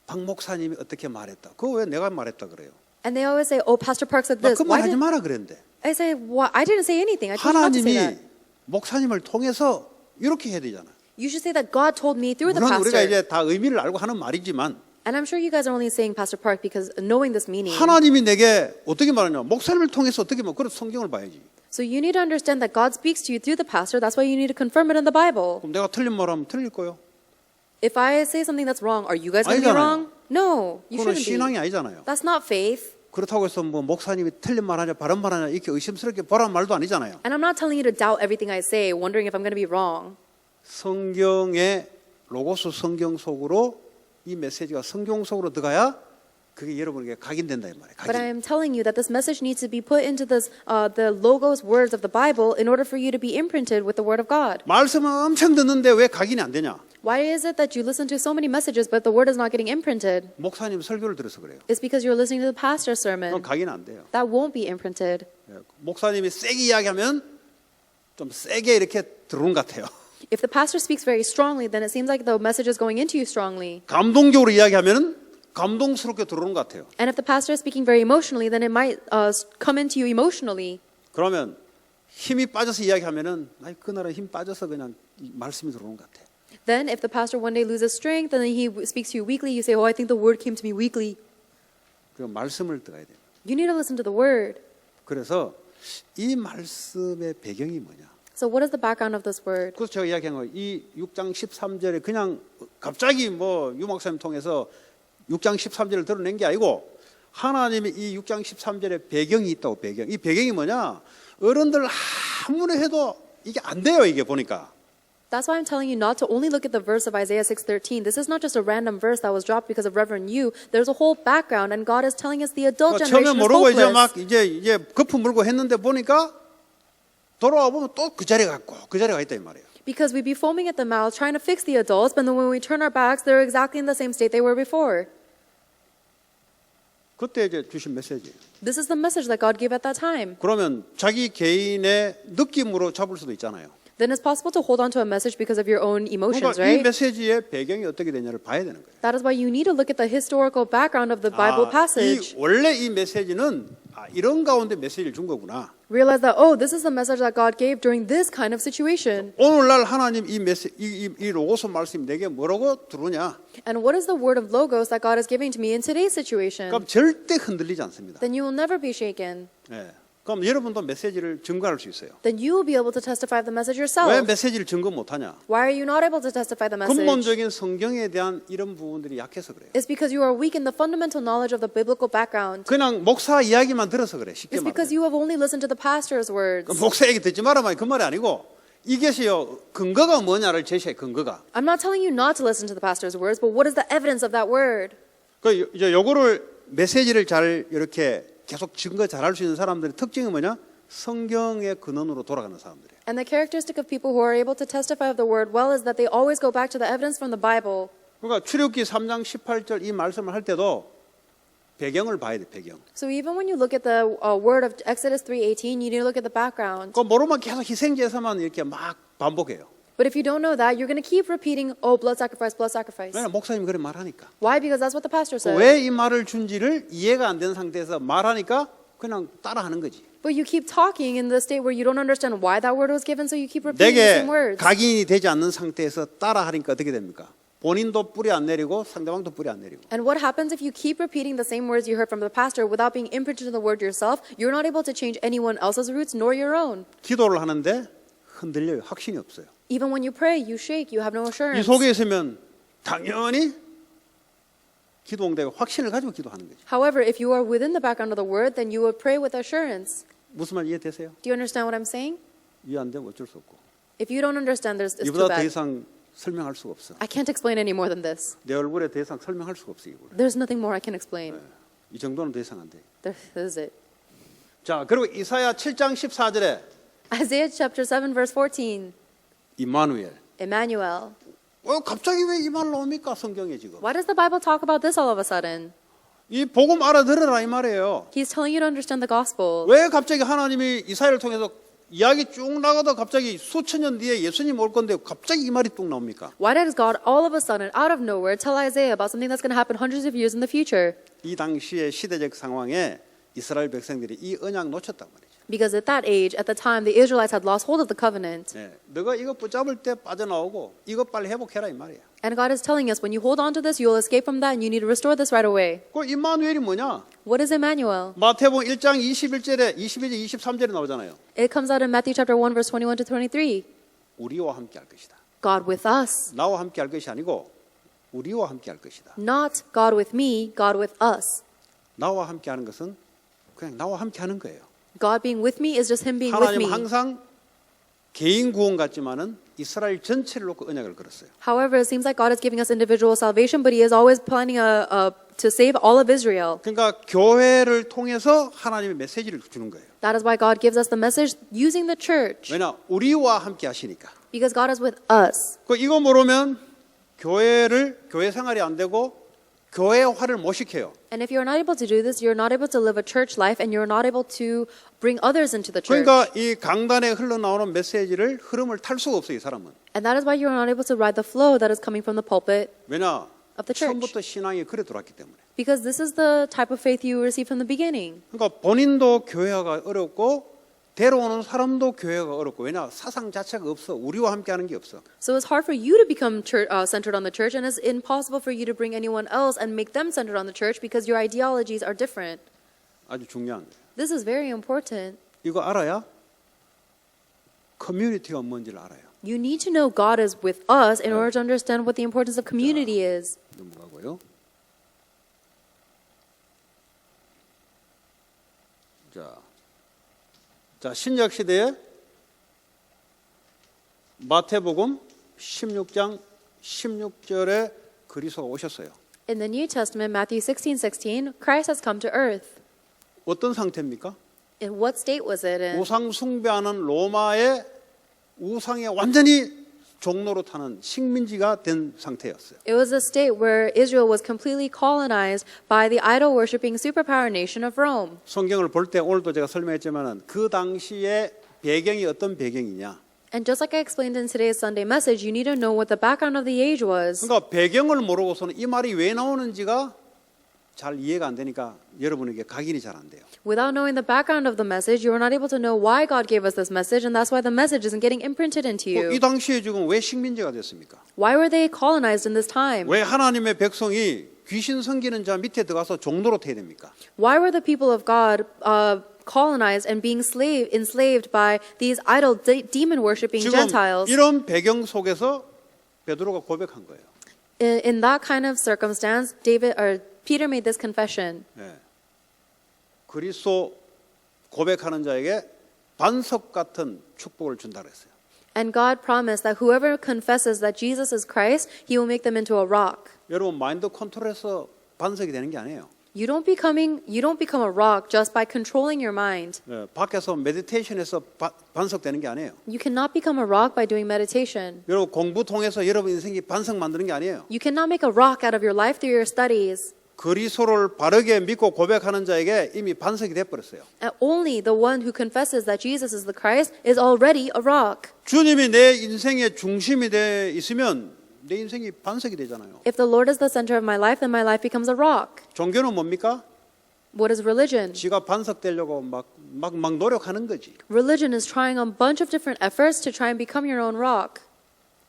박 목사님이 어떻게 말했다. 그거 왜 내가 말했다 그래요? And they always say, "Oh, Pastor Park said 나 this." 그 말 Why 하지 did 마라 그랬는데. I say? Why? I didn't say anything. I told you not to say that. 하나님이 목사님을 통해서 이렇게 해야 되잖아. You should say that God told me through the 물론 우리가 pastor. 이제 다 의미를 알고 하는 말이지만 And I'm sure you guys are only saying Pastor Park because knowing this meaning. 하나님이 내게 어떻게 말하냐? 목사님을 통해서 어떻게 말? 그래 성경을 봐야지. So you need to understand that God speaks to you through the pastor. That's why you need to confirm it in the Bible. 그럼 내가 틀린 말하면 틀릴 거요. If I say something that's wrong, are you guys going to be 아니잖아요. wrong? No, you 그거는 shouldn't 신앙이 be. 아니잖아요. That's not faith. 그렇다고 해서 뭐 목사님이 틀린 말하냐 바른 말하냐 이렇게 의심스럽게 보라는 말도 아니잖아요. And I'm not telling you to doubt everything I say, wondering if I'm going to be wrong. 성경의 로고스 성경 속으로 이 메시지가 성경 속으로 들어가야 그게 여러분에게 각인된다 이 말이에요. But 각인. I am telling you that this message needs to be put into this, the logos words of the Bible in order for you to be imprinted with the Word of God. 말씀은 엄청 듣는데 왜 각인이 안 되냐? Why is it that you listen to so many messages but the Word is not getting imprinted? 목사님 설교를 들어서 그래요. It's because you're listening to the pastor's sermon. 그건 각인 안 돼요. That won't be imprinted. 예, 목사님이 세게 이야기하면 좀 세게 이렇게 들어오는 것 같아요. If the pastor speaks very strongly, then it seems like the message is going into you strongly. 감동적으로 이야기하면 감동스럽게 들어오는 것 같아요. And if the pastor is speaking very emotionally, then it might come into you emotionally. 그러면 힘이 빠져서 이야기하면은 아이 그날은 힘 빠져서 그냥 말씀이 들어오는 것 같아. Then if the pastor one day loses strength and then he speaks to you weakly, you say, "Oh, I think the word came to me weakly." 그 말씀을 들어야 돼요. You need to listen to the word. 그래서 이 말씀의 배경이 뭐냐? So what is the background of this word? 그래서 제가 이야기한 거 이 6장 13절에 그냥 갑자기 뭐 유목사님 통해서 6장 13절을 드러낸 게 아니고 하나님이 이 6장 13절에 배경이 있다고 배경. 이 배경이 뭐냐? 어른들 아무리 해도 이게 안 돼요. 이게 보니까. That's why I'm telling you not to only look at the verse of Isaiah 6:13. This is not just a random verse that was dropped because of Reverend Yu. There's a whole background, and God is telling us the adult 처음에 generation is 모르고 이제 hopeless. 막 이제 거품 물고 했는데 보니까 돌아와 보면 또 그 자리에 갔고 그 자리에 가 있다 이 말이에요. Because we'd be foaming at the mouth trying to fix the adults, but then when we turn our backs, they're exactly in the same state they were before. 그때 이제 주신 메시지. This is the message that God gave at that time. 그러면 자기 개인의 느낌으로 잡을 수도 있잖아요. Then it's possible to hold on to a message because of your own emotions, 그러니까 이 right? 메시지의 배경이 어떻게 되냐를 봐야 되는 거예요. That is why you need to look at the historical background of the Bible passage. 원래 이 메시지는 이런 가운데 메시지를 준 거구나. Realize that, oh, this is the message that God gave during this kind of situation. 오늘날 하나님 이 메시지 이 로고스 말씀이 내게 뭐라고 들어오냐? And what is the word of Logos that God is giving to me in today's situation? 그럼 절대 흔들리지 않습니다. Then you will never be shaken. 예. 그럼 여러분도 메시지를 증거할 수 있어요. Then you will be able to testify the message 왜 yourself. 메시지를 증거 못하냐? Why are you not able to testify the message? 근본적인 성경에 대한 이런 부분들이 약해서 그래요. It's because you are weak in the fundamental knowledge of the biblical background. 그냥 목사 이야기만 들어서 그래. 쉽게 It's because 말해. you have only listened to the pastor's words. 목사 얘기 듣지 마라 그 말이 아니고 이것이요 근거가 뭐냐를 제시해 근거가. I'm not telling you not to listen to the pastor's words, but what is the evidence of that word? 그 이제 요거를 메시지를 잘 이렇게 계속 증거 잘할 수 있는 사람들의 특징이 뭐냐? 성경의 근원으로 돌아가는 사람들이에요. And the characteristic of people who are able to testify of the word well is that they always go back to the evidence from the Bible. 그러니까 출애굽기 3장 18절 이 말씀을 할 때도 배경을 봐야 돼 배경. So even when you look at the word of Exodus 3:18, you need to look at the background. 그 모르면 계속 희생제사만 이렇게 막 반복해요. But if you don't know that, you're going to keep repeating, oh, blood sacrifice, blood sacrifice. 왜냐 목사님 그래 말하니까. Why? Because that's what the pastor said. 왜 이 말을 준지를 이해가 안 되는 상태에서 말하니까 그냥 따라하는 거지. But you keep talking in the state where you don't understand why that word was given, so you keep repeating the 내게 same words. 각인이 되지 않는 상태에서 따라하니까 어떻게 됩니까? 본인도 뿌리 안 내리고 상대방도 뿌리 안 내리고. And what happens if you keep repeating the same words you heard from the pastor without being imprinted in the word yourself? You're not able to change anyone else's roots nor your own. 기도를 하는데 흔들려요. 확신이 없어요. Even when you pray, you shake, you have no 이 assurance. 속에 있으면 당연히 기도 응답에 확신을 가지고 기도하는 거죠. However, if you are within the background of the word, then you would pray with assurance. 무슨 말 이해되세요? Do you understand what I'm saying? 이해 안 되면 어쩔 수 없고. If you don't understand, it's too 이보다 더 bad. 이상 설명할 수가 없어. I can't explain any more than this. 내 얼굴에 더 이상 설명할 수가 없어 이걸. There's nothing more I can explain. 이 정도는 더 이상 안 돼. This is it. 자, 그리고 이사야 7장 14절에 Isaiah chapter 7, verse 14. 임마누엘. Emmanuel. 갑자기 왜 이 말 나옵니까 성경에 지금? Why does the Bible talk about this all of a sudden? 이 복음 알아들으라 이 말이에요. He's telling you to understand the gospel. 왜 갑자기 하나님이 이사야를 통해서 이야기 쭉 나가다 갑자기 수천 년 뒤에 예수님 올 건데 갑자기 이 말이 뚝 나옵니까? Why does God all of a sudden, out of nowhere, tell Isaiah about something that's going to happen hundreds of years in the future? 이 당시의 시대적 상황에 이스라엘 백성들이 이 언약 놓쳤단 말이죠. Because at that age, at the time, the Israelites had lost hold of the covenant. 네, 너가 이거 붙잡을 때 빠져나오고 이거 빨리 회복해라 이 말이야. And God is telling us, when you hold on to this, you'll escape from that and you need to restore this right away. 그 임마누엘이 뭐냐? What is Emmanuel? 마태복음 1장 21절에 22절 23절에 나오잖아요. It comes out in Matthew chapter 1, verse 21 to 23. 우리와 함께 할 것이다. God with us. 나와 함께 할 것이 아니고 우리와 함께 할 것이다. Not God with me, God with us. 나와 함께 하는 것은 그냥 나와 함께 하는 거예요. God being with me is just Him being with me. 하나님은 항상 개인 구원 같지만은 이스라엘 전체를 놓고 언약을 걸었어요. However, it seems like God is giving us individual salvation, but He is always planning to save all of Israel. 그러니까 교회를 통해서 하나님의 메시지를 주는 거예요. That is why God gives us the message using the church. 왜냐? 우리와 함께 하시니까. Because God is with us. 이거 모르면 교회 생활이 안 되고 교회화를 못 시켜요. And if you're not able to do this, you're not able to live a church life and you're not able to bring others into the church. 그러니까 이 강단에 흘러나오는 메시지를 흐름을 탈 수가 없어요, 이 사람은. And that is why you're not able to ride the flow that is coming from the pulpit 왜냐? of the church. 처음부터 신앙이 그래 돌았기 때문에. Because this is the type of faith you receive from the beginning. 그러니까 본인도 교회화가 어렵고 데려오는 사람도 교회가 어렵고 왜냐? 사상 자체가 없어. 우리와 함께 하는 게 없어. So it's hard for you to become centered on the church, and it's impossible for you to bring anyone else and make them centered on the church because your ideologies are different. 아주 중요한 거예요. This is very important. 이거 알아야 커뮤니티가 뭔지를 알아요. You need to know God is with us in order to understand what the importance of community is. 넘어가고요. 자, 신약 시대에 마태복음 16장 16절에 그리스도가 오셨어요. In the New Testament, Matthew 16:16, Christ has come to earth. 어떤 상태입니까? In what state was it in? 우상 숭배하는 로마의 우상에 완전히 종로로 타는 식민지가 된 상태였어요. It was a state where Israel was completely colonized by the idol-worshipping superpower nation of Rome. 성경을 볼 때 오늘도 제가 설명했지만은 그 당시의 배경이 어떤 배경이냐? And just like I explained in today's Sunday message, you need to know what the background of the age was. 그러니까 배경을 모르고서는 이 말이 왜 나오는지가 잘 이해가 안 되니까 여러분에게 각인이 잘 안 돼요. Without knowing the background of the message, you are not able to know why God gave us this message, and that's why the message isn't getting imprinted into 이 you. 당시에 지금 왜 식민지가 됐습니까? Why were they colonized in this time? 왜 하나님의 백성이 귀신 섬기는 자 밑에 들어가서 종로로 태야 됩니까? Why were the people of God colonized and being enslaved by these idol demon-worshipping 지금 Gentiles? 이런 배경 속에서 베드로가 고백한 거예요. In that kind of circumstance, Peter made this confession. 네. 그리스도 고백하는 자에게 반석 같은 축복을 준다 그랬어요. And God promised that whoever confesses that Jesus is Christ, He will make them into a rock. 여러분 마인드 컨트롤해서 반석이 되는 게 아니에요. You don't become a rock just by controlling your mind. 네, 밖에서 메디테이션해서 반석되는 게 아니에요. You cannot become a rock by doing meditation. 여러분 공부 통해서 여러분 인생이 반석 만드는 게 아니에요. You cannot make a rock out of your life through your studies. 그리스도를 바르게 믿고 고백하는 자에게 이미 반석이 돼 버렸어요. And only the one who confesses that Jesus is the Christ is already a rock. 주님이 내 인생의 중심이 돼 있으면 내 인생이 반석이 되잖아요. If the Lord is the center of my life, then my life becomes a rock. 종교는 뭡니까? What is religion? 지가 반석 되려고 막 노력하는 거지. Religion is trying a bunch of different efforts to try and become your own rock.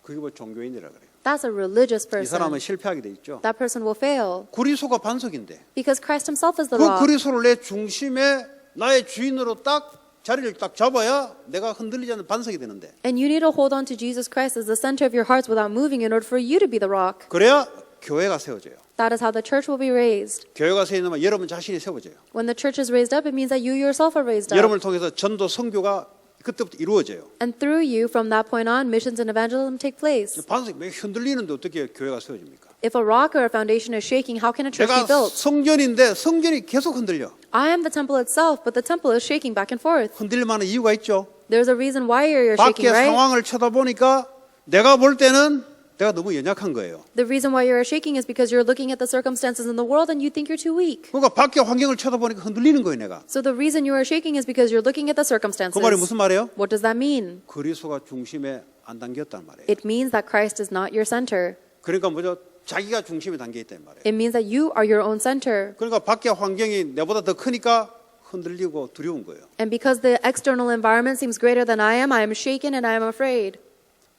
그게 뭐 종교인이라 그래요. That's a religious 이 사람은 person. 실패하게 돼 있죠. That person will fail 그리스도가 반석인데 because Christ himself is the 그 rock. 그리스도를 내 중심에 나의 주인으로 딱 자리를 딱 잡아야 내가 흔들리지 않는 반석이 되는데 And you need to hold on to Jesus Christ as the center of your hearts without moving in order for you to be the rock. 그래야 교회가 세워져요. That is how the church will be raised. 교회가 세워지면 여러분 자신이 세워져요. When the church is raised up, it means that you yourself are raised up. 여러분을 통해서 전도 선교가 그때부터 이루어져요. And through you, from that point on, missions and evangelism take place. 반석이 막 흔들리는데 어떻게 교회가 세워집니까? If a rock or a foundation is shaking, how can a church 내가 be built? 성전인데 성전이 계속 흔들려. I am the temple itself, but the temple is shaking back and forth. 흔들릴 만한 이유가 있죠. There's a reason why you're 밖에 shaking, right? 상황을 쳐다보니까 내가 볼 때는 내가 너무 연약한 거예요. The reason why you're shaking is because you're looking at the circumstances in the world and you think you're too weak. 그러니까 밖에 환경을 쳐다보니까 흔들리는 거예요, 내가. So the reason you are shaking is because you're looking at the circumstances. 그 말이 무슨 말이에요? What does that mean? 그리스도가 중심에 안 담겼단 말이에요. It means that Christ is not your center. 그러니까 뭐죠? 자기가 중심에 담겨 있단 말이에요. It means that you are your own center. 그러니까 밖에 환경이 내보다 더 크니까 흔들리고 두려운 거예요. And because the external environment seems greater than I am shaken and I am afraid.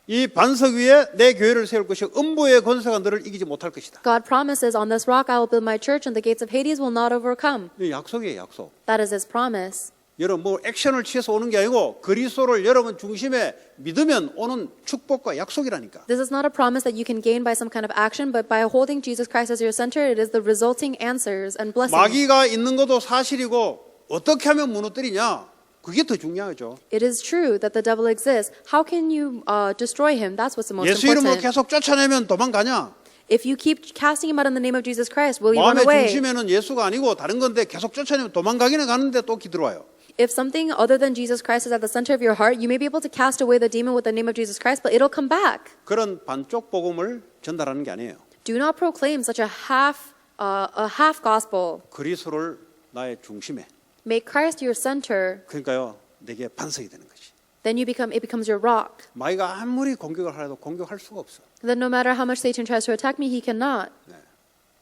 이 반석 위에 내 교회를 세울 것이 음부의 권세가 너를 이기지 못할 것이다. God promises, on this rock I will build my church and the gates of Hades will not overcome. 이 약속이에요, 약속. That is His promise. 여러분 뭐 액션을 취해서 오는 게 아니고 그리스도를 여러분 중심에 믿으면 오는 축복과 약속이라니까. This is not a promise that you can gain by some kind of action, but by holding Jesus Christ as your center, it is the resulting answers and blessings. 마귀가 있는 것도 사실이고 어떻게 하면 무너뜨리냐? 그게 더 중요하죠. It is true that the devil exists. How can you destroy him? That's what's the most 예수 이름으로 important. 계속 쫓아내면 도망가냐? If you keep casting him out in the name of Jesus Christ, will you run 마음의 away? 중심에는 예수가 아니고 다른 건데 계속 쫓아내면 도망가기는 가는데 또 기들어와요. If something other than Jesus Christ is at the center of your heart, you may be able to cast away the demon with the name of Jesus Christ, but it'll come back. 그런 반쪽 복음을 전달하는 게 아니에요. Do not proclaim such a half gospel. 그리스도를 나의 중심에. Make Christ your center. 그러니까요, 내게 반석이 되는 것이. Then it becomes your rock. 마귀가 아무리 공격을 하려도 공격할 수가 없어. Then no matter how much Satan tries to attack me, he cannot. 네.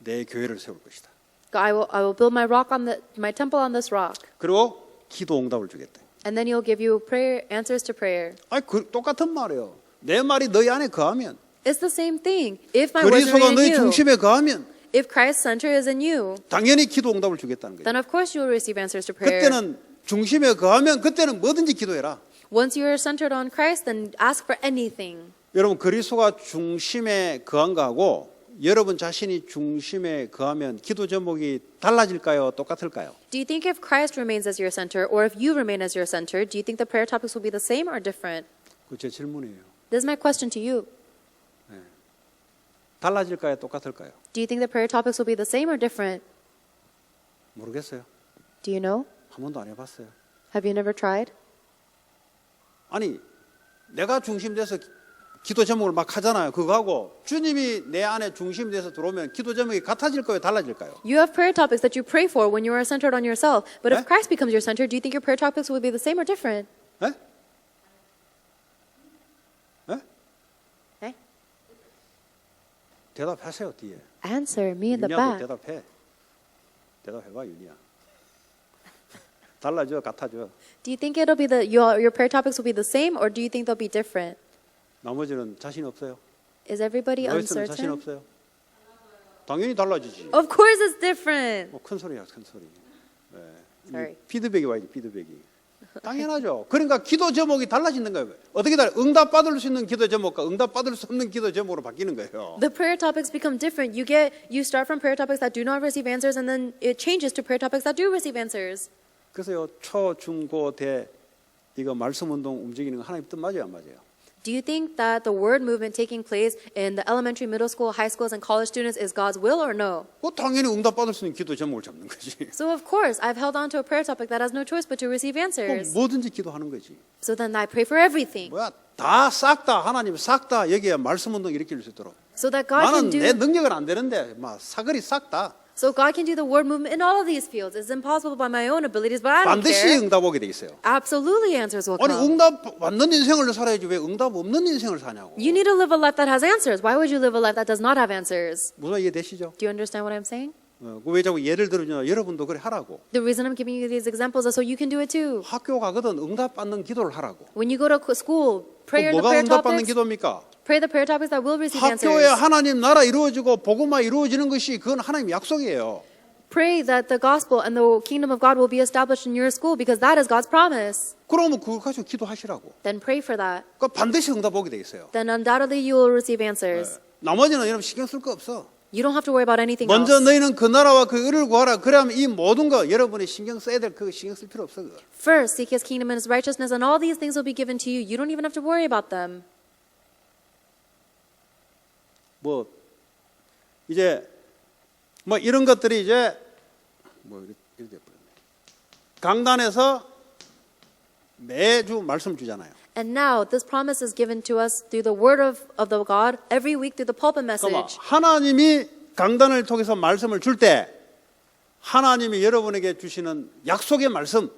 내 교회를 세울 것이다. I will build my my temple on this rock. 그리고 기도 응답을 주겠다. And then he'll give you answers to prayer. 아니 똑같은 말이에요. 내 말이 너희 안에 거하면 It's the same thing. If my words 그리스도가 remain in 너희 you, 중심에 거하면 If Christ's center is in you, 당연히 기도 응답을 주겠다는 거예요. then of course you will receive answers to prayer. 그때는 중심에 거하면 그때는 뭐든지 기도해라. Once you are centered on Christ, then ask for anything. 여러분 그리스도가 중심에 거한 거하고 여러분 자신이 중심에 거하면 기도 제목이 달라질까요? 똑같을까요? Do you think if Christ remains as your center, or if you remain as your center, do you think the prayer topics will be the same or different? 그 제 질문이에요. This is my question to you. 달라질까요? 똑같을까요? Do you think the prayer topics will be the same or different? 모르겠어요. Do you know? 한 번도 안 해봤어요. Have you never tried? 아니 내가 중심돼서 기도 제목을 막 하잖아요. 그거하고 주님이 내 안에 중심돼서 들어오면 기도 제목이 같아질 거예요? 달라질까요? You have prayer topics that you pray for when you are centered on yourself. But Eh? if Christ becomes your center, do you think your prayer topics will be the same or different? 에? 에? Okay. 대답하세요 뒤에. Answer me in the 윤희야도 back. 대답해. 대답해봐 윤희야. 달라져 같아져. Do you think it'll be your prayer topics will be the same, or do you think they'll be different? 나머지는 자신 없어요. Is everybody 너희들은 자신 uncertain? 없어요. 당연히 달라지지. Of course it's different. 큰 소리야 큰 소리. Sorry. 피드백이 와야지 피드백이. 당연하죠. 그러니까 기도 제목이 달라지는 거예요. 어떻게 달라? 응답 받을 수 있는 기도 제목과 응답 받을 수 없는 기도 제목으로 바뀌는 거예요. The prayer topics become different. You start from prayer topics that do not receive answers, and then it changes to prayer topics that do receive answers. 그래서요 초, 중, 고, 대 이거 말씀 운동 움직이는 거 하나님 뜻 맞아요 안 맞아요? Do you think that the word movement taking place in the elementary, middle school, high schools, and college students is God's will or no? 당연히 응답 받을 수 있는 기도 제목을 잡는 거지. So of course, I've held on to a prayer topic that has no choice but to receive 그럼 answers. 뭐든지 기도하는 거지. So then I pray for everything. 뭐야 다 싹 다 하나님 싹 다 여기에 말씀 운동 일으킬 수 있도록. So that God can 나는 내 do. 능력은 안 되는데 막 사거리 싹 다 So God can do the word movement in all of these fields. It's impossible by my own abilities, but I don't 반드시 care. 응답 오게 돼 있어요. Absolutely, answers will 아니 come. 응답 받는 인생을 살아야지 왜 응답 없는 인생을 사냐고. You need to live a life that has answers. Why would you live a life that does not have answers? 무슨 이해되시죠? Do you understand what I'm saying? 왜 자꾸 예를 들으냐? 여러분도 그래 하라고. The reason I'm giving you these examples is so you can do it too. 학교 가거든 응답 받는 기도를 하라고. When you go to school, pray 그럼 the 뭐가 prayer 응답 받는 topics. 기도입니까? Pray the prayer topics that will receive 학교에 answers. 하나님 나라 이루어지고 복음화 이루어지는 것이 그건 하나님 약속이에요. Pray that the gospel and the kingdom of God will be established in your school because that is God's promise. 그러면 그거 가지고 기도하시라고. Then pray for that. 그러니까 반드시 응답 오게 돼 있어요. Then undoubtedly you will receive answers. 나머지는 여러분 신경 쓸 거 없어. You don't have to worry about anything 먼저 else. 너희는 그 나라와 그 의를 구하라. 그러면 이 모든 거 여러분이 신경 써야 될 그 신경 쓸 필요 없어. 그거. First, seek his kingdom and his righteousness, and all these things will be given to you. You don't even have to worry about them. 뭐 이제 뭐 이런 것들이 이제 뭐 이렇게 돼버렸네. 강단에서 매주 말씀 주잖아요. And now this promise is given to us through the word of the God every week through the pulpit 그러니까 message. 하나님이 강단을 통해서 말씀을 줄 때 하나님이 여러분에게 주시는 약속의 말씀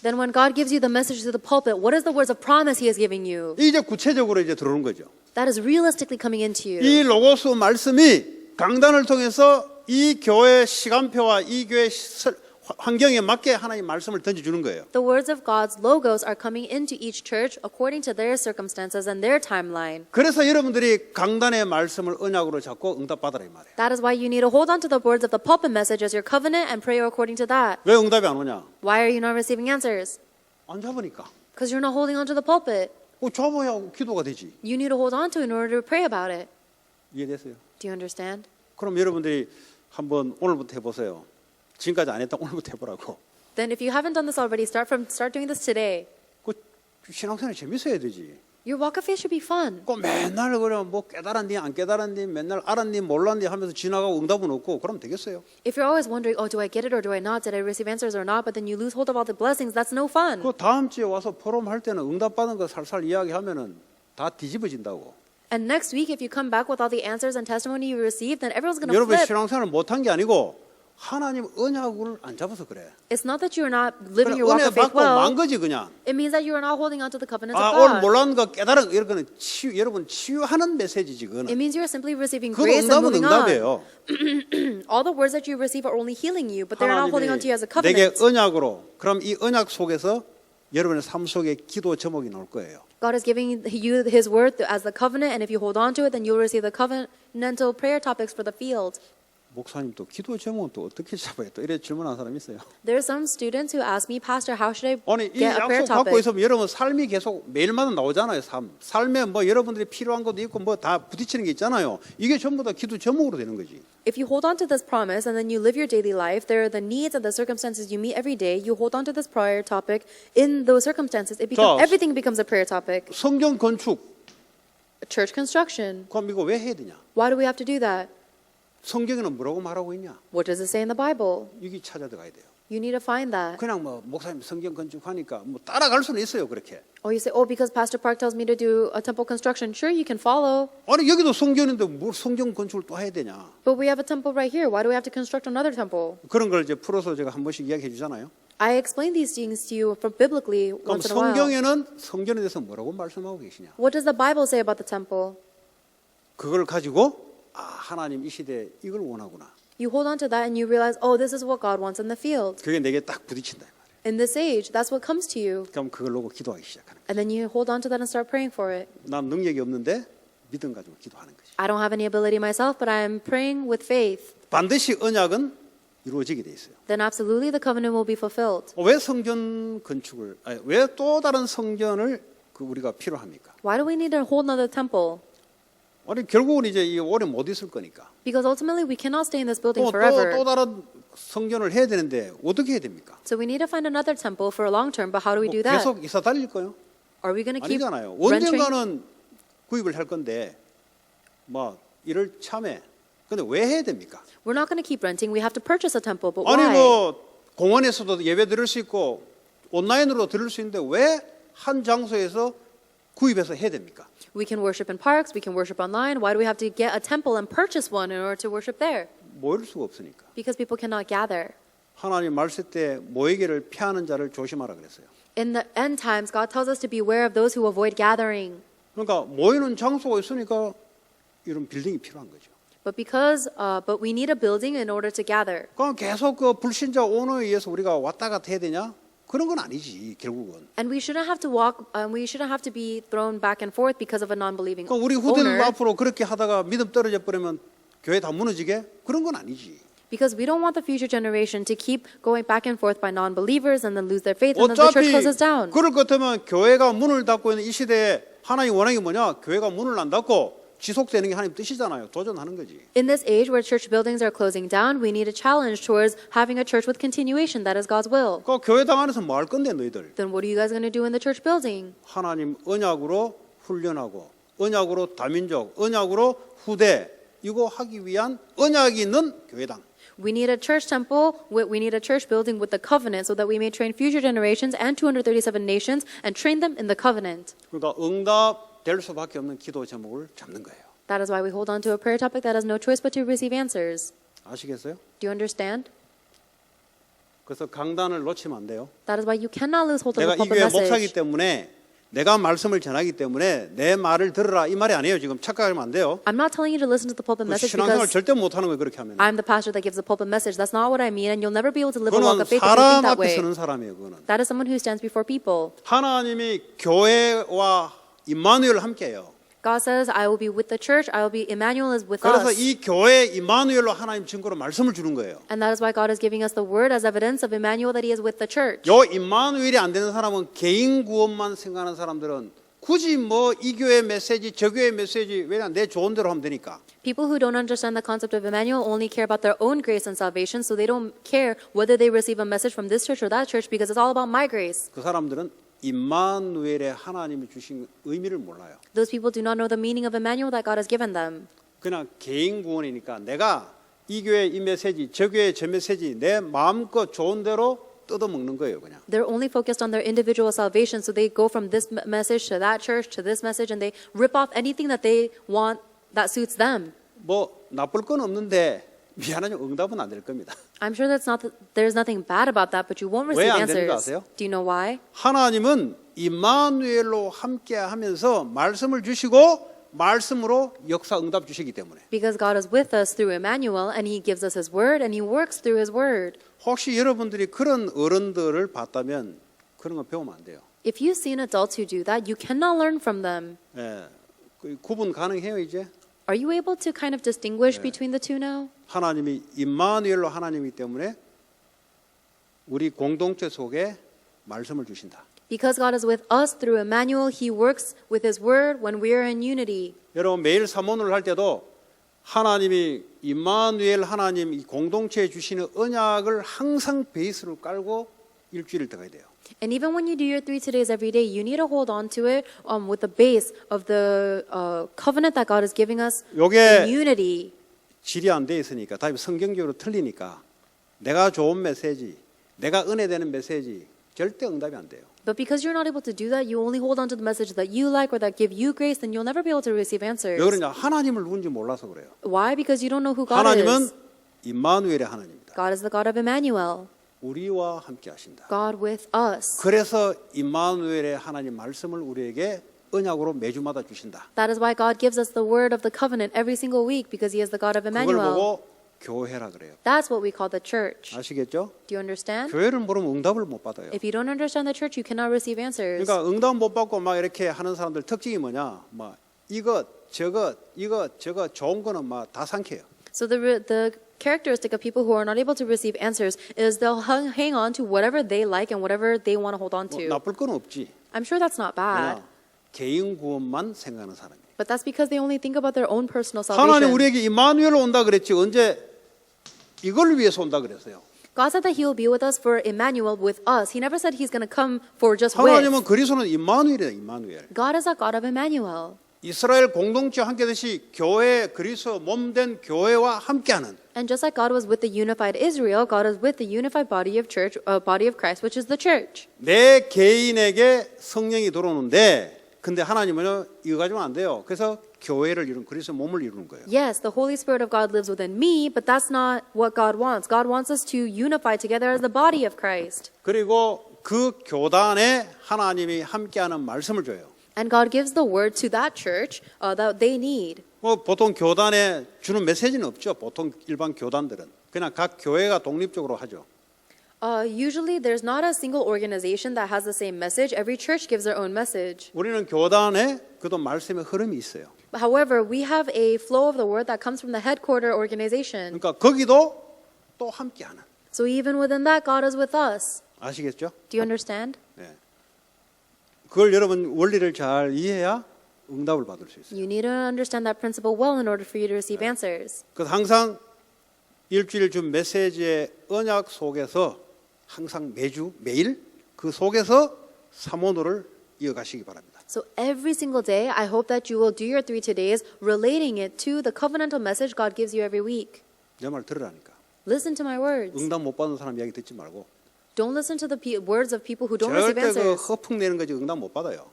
Then when God gives you the message through the pulpit, what is the words of promise he is giving you? 이제 구체적으로 이제 들어오는 거죠. That is realistically coming into you. 이 로고스 말씀이 강단을 통해서 이 교회 시간표와 이 교회 환경에 맞게 하나님 말씀을 던져주는 거예요. The words of God's logos are coming into each church according to their circumstances and their timeline. 그래서 여러분들이 강단의 말씀을 언약으로 잡고 응답받으라 이 말이에요. That is why you need to hold on to the words of the pulpit message as your covenant and pray according to that. 왜 응답이 안 오냐? Why are you not receiving answers? 안 잡으니까. Because you're not holding on to the pulpit. 잡아야 기도가 되지. You need to hold on to it in order to pray about it. 이해됐어요? Do you understand? 그럼 여러분들이 한번 오늘부터 해보세요. 지금까지 안 했다 오늘부터 해보라고. Then if you haven't done this already, start doing this today. 그 신앙생활이 재밌어야 되지. Your walk of faith should be fun. 그 맨날 그러면 뭐 깨달았니 안 깨달았니 맨날 알았니 몰랐니 하면서 지나가고 응답은 없고 그러면 되겠어요? If you're always wondering, oh, do I get it or do I not? Did I receive answers or not? But then you lose hold of all the blessings. That's no fun. 그 다음 주에 와서 포럼 할 때는 응답 받은 거 살살 이야기하면은 다 뒤집어진다고. And next week, if you come back with all the answers and testimony you received, then everyone's going to 여러분 flip. 신앙생활을 못한 게 아니고 하나님 언약을 안 잡아서 그래. It's not that you're not living 그래, your walk 은혜 of faith 받고 well. 만 거지 그냥. It means that you are not holding on to the covenants 아 of 오늘 God. 몰랐는 거 깨달은 이런 거는 여러분 치유하는 메시지지 그거는. It means you are simply receiving 그 grace and 응답은 moving on. 응답이에요. All the words that you receive are only healing you, but they're not holding on to you as a 내게 covenant. 언약으로 그럼 이 언약 속에서 여러분의 삶 속에 기도 제목이 나올 거예요. God is giving you His word as the covenant, and if you hold on to it, then you'll receive the covenantal prayer topics for the field. 목사님 또 기도 제목은 또 어떻게 잡아요? 또 이래 질문하는 사람이 있어요. There are some students who ask me, Pastor, how should I 아니 이 get a prayer 약속 갖고 topic? 있으면 여러분 삶이 계속 매일마다 나오잖아요. 삶에 뭐 여러분들이 필요한 것도 있고 뭐 다 부딪히는 게 있잖아요. 이게 전부 다 기도 제목으로 되는 거지. If you hold on to this promise and then you live your daily life, there are the needs and the circumstances you meet every day. You hold on to this prayer topic. In those circumstances, everything becomes a prayer topic. 성경 건축 Church construction. 그럼 이거 왜 해야 되냐? Why do we have to do that? 성경에는 뭐라고 말하고 있냐? What does it say in the Bible? 이게 찾아 들어가야 돼요. You need to find that. 그냥 뭐 목사님 성경 건축하니까 뭐 따라갈 수는 있어요. 그렇게. Or you say, oh, because Pastor Park tells me to do a temple construction. Sure, you can follow. 아니 여기도 성경인데 뭘 성경 건축을 또 해야 되냐? But we have a temple right here. Why do we have to construct another temple? 그런 걸 이제 풀어서 제가 한 번씩 이야기해 주잖아요. I explain these things to you from biblically 그럼 once in a while. 성경에는 성경에 대해서 뭐라고 말씀하고 계시냐? What does the Bible say about the temple? 그걸 가지고 아 하나님 이 시대에 이걸 원하구나. You hold on to that and you realize, oh, this is what God wants in the field. 그게 내게 딱 부딪힌다 이 말이에요. In this age, that's what comes to you. 그럼 그걸 놓고 기도하기 시작하는 거예요. And then you hold on to that and start praying for it. 난 능력이 없는데 믿음 가지고 기도하는 거지. I don't have any ability myself, but I'm praying with faith. 반드시 언약은 이루어지게 돼 있어요. Then absolutely the covenant will be fulfilled. 왜 성전 건축을 왜 또 다른 성전을 우리가 필요합니까? Why do we need a whole nother temple? 아니 결국은 이제 이 오래 못 있을 거니까. Because ultimately we cannot stay in this building 또 forever. 다른 성전을 해야 되는데 어떻게 해야 됩니까? So we need to find another temple for a long term, but how do we do that? 계속 이사 다닐 거요? Are we going to keep 아니잖아요. renting? 언젠가는 구입을 할 건데 뭐 이를 참해. 근데 왜 해야 됩니까? We're not going to keep renting. We have to purchase a temple, but 아니 why? 뭐 공원에서도 예배 드릴 수 있고 온라인으로 드릴 수 있는데 왜 한 장소에서 구입해서 해야 됩니까? We can worship in parks, we can worship online. Why do we have to get a temple and purchase one in order to worship there? 모일 수가 없으니까. Because people cannot gather. 하나님 말씀 때 모이기를 피하는 자를 조심하라 그랬어요. In the end times, God tells us to beware of those who avoid gathering. 그러니까 모이는 장소가 있으니까 이런 빌딩이 필요한 거죠. But we need a building in order to gather. 그럼 계속 그 불신자 오너에 의해서 우리가 왔다 갔다 해야 되냐? 그런 건 아니지 결국은. And we shouldn't have to we shouldn't have to be thrown back and forth because of a non-believing 그러니까 우리 후대들 owner. 앞으로 그렇게 하다가 믿음 떨어져 버리면 교회 다 무너지게? 그런 건 아니지. Because we don't want the future generation to keep going back and forth by non-believers and then lose their faith and then the church 어차피 closes down. 그럴 것 같으면 교회가 문을 닫고 있는 이 시대에 하나님 원하는 게 뭐냐? 교회가 문을 안 닫고 지속되는 게 하나님 뜻이잖아요. 도전하는 거지. In this age where church buildings are closing down, we need a challenge towards having a church with continuation. That is God's will. 그 교회당 안에서 뭐 할 건데 너희들? Then what are you guys going to do in the church building? 하나님 언약으로 훈련하고 언약으로 다민족, 언약으로 후대 이거 하기 위한 언약이 있는 교회당. We need a church temple, we need a church building with the covenant so that we may train future generations and 237 nations and train them in the covenant. 그러니까 응답 될 수밖에 없는 기도 제목을 잡는 거예요. That is why we hold on to a prayer topic that has no choice but to receive answers. 아시겠어요? Do you understand? 그래서 강단을 놓치면 안 돼요. That is why you cannot lose hold of 내가 the 이 pulpit 교회 목사기 message. 때문에 내가 말씀을 전하기 때문에 내 말을 들으라 이 말이 아니에요. 지금 착각하면 안 돼요. I'm not telling you to listen to the pulpit message 신앙생활 because 절대 못하는 거예요. 그렇게 하면. I'm the pastor that gives the pulpit message. That's not what I mean, and you'll never be able to live a 그거는 walk of faith if you 사람 think that 앞에 way. 서는 사람이에요. 그거는. That is someone who stands before people. 하나님이 교회와 임마누엘 함께해요. God says, I will be with the church, I will be, Emmanuel is with 그래서 us. 이 교회 임마누엘로 하나님 증거로 말씀을 주는 거예요. And that is why God is giving us the word as evidence of Emmanuel that he is with the church. 요 임마누엘이 안 되는 사람은 개인 구원만 생각하는 사람들은 굳이 뭐 이 교회 메시지 저 교회 메시지 왜냐 내 좋은 대로 하면 되니까. People who don't understand the concept of Emmanuel only care about their own grace and salvation, so they don't care whether they receive a message from this church or that church because it's all about my grace. 그 사람들은 임마누엘의 하나님이 주신 의미를 몰라요. Those people do not know the meaning of Emmanuel that God has given them. 그냥 개인 구원이니까 내가 이 교회 이 메시지 저 교회 저 메시지 내 마음껏 좋은 대로 뜯어먹는 거예요. 그냥. They're only focused on their individual salvation, so they go from this message to that church to this message, and they rip off anything that they want that suits them. 뭐 나쁠 건 없는데 미안하지만 응답은 안 될 겁니다. I'm sure there's nothing bad about that, but you won't 왜 receive 안 되는 거 answers. 아세요? Do you know why? 하나님은 임마누엘로 함께하면서 말씀을 주시고 말씀으로 역사 응답 주시기 때문에. Because God is with us through Emmanuel, and He gives us His word, and He works through His word. 혹시 여러분들이 그런 어른들을 봤다면 그런 거 배우면 안 돼요. If you see adults who do that, you cannot learn from them. 예, 구분 가능해요 이제? Are you able to kind of distinguish between the two now? 하나님이 임마누엘로 하나님이기 때문에 우리 공동체 속에 말씀을 주신다. Because God is with us through Emmanuel, He works with His Word when we are in unity. 여러분 매일 사모를 할 때도 하나님이 임마누엘 하나님 이 공동체에 주시는 언약을 항상 베이스로 깔고 일주일을 들어가야 돼요. And even when you do your 3 todays every day, you need to hold on to it with the base of the covenant that God is giving us 요게 in unity. 질이 안 돼 있으니까 다음에 성경적으로 틀리니까 내가 좋은 메시지, 내가 은혜되는 메시지 절대 응답이 안 돼요. But because you're not able to do that, you only hold on to the message that you like or that give you grace, then you'll never be able to receive answers. 왜 그러냐? 하나님을 누군지 몰라서 그래요. Why? Because you don't know who God 하나님은 is. 임마누엘의 하나님입니다. God is the God of Emmanuel. 우리와 함께 하신다. God with us. 그래서 임마누엘의 하나님 말씀을 우리에게 언약으로 매주마다 주신다. That is why God gives us the word of the covenant every single week, because He is the God of 그걸 Emmanuel. 보고 교회라 그래요. That's what we call the church. 아시겠죠? Do you understand? 교회를 모르면 응답을 못 받아요. If you don't understand the church, you cannot receive answers. 그러니까 응답 못 받고 막 이렇게 하는 사람들 특징이 뭐냐? 막 이것 저것 좋은 거는 막 다 삼켜요. So the characteristic of people who are not able to receive answers is they'll hang on to whatever they like and whatever they want to hold on 뭐 to. 나쁠 건 없지. I'm sure that's not bad, 그냥 개인 구원만 생각하는 사람이에요. but that's because they only think about their own personal 하나님 salvation. 우리에게 임마누엘로 온다 그랬지 언제 이걸 위해서 온다 그랬어요. God said that He will be with us for Emmanuel, with us. He never said He's going to come for just 하나님은 with. 그리스도는 임마누엘이다. 임마누엘. God is a God of Emmanuel. 이스라엘 공동체 함께듯이 교회 그리스도 몸된 교회와 함께하는 And just like God was with the unified Israel, God is with the unified body of church, body of Christ, which is the church. 내 개인에게 성령이 들어오는데 근데 하나님은 이거 가지고는 안 돼요. 그래서 교회를 이루는 그리스도 몸을 이루는 거예요. Yes, the Holy Spirit of God lives within me, but that's not what God wants. God wants us to unify together as the body of Christ. 그리고 그 교단에 하나님이 함께하는 말씀을 줘요. And God gives the word to that church that they need. 보통 교단에 주는 메시지는 없죠. 보통 일반 교단들은 그냥 각 교회가 독립적으로 하죠. Usually, there's not a single organization that has the same message. Every church gives their own message. 우리는 교단에 그도 말씀의 흐름이 있어요. However, we have a flow of the word that comes from the headquarter organization. 그러니까 거기도 또 함께하는. So even within that, God is with us. 아시겠죠? Do you understand? 네. 그걸 여러분 원리를 잘 이해해야 응답을 받을 수 있어요. You need to understand that principle well in order for you to receive answers. 그래서 항상 일주일 준 메시지의 언약 속에서 항상 매일 그 속에서 사모노를 이어가시기 바랍니다. So every single day, I hope that you will do your 3 todays, relating it to the covenantal message God gives you every week. 내 말 들으라니까. Listen to my words. 응답 못 받는 사람 이야기 듣지 말고. Don't listen to the words of people who don't receive 절대 그 answers. 허풍 내는 거지 응답 못 받아요.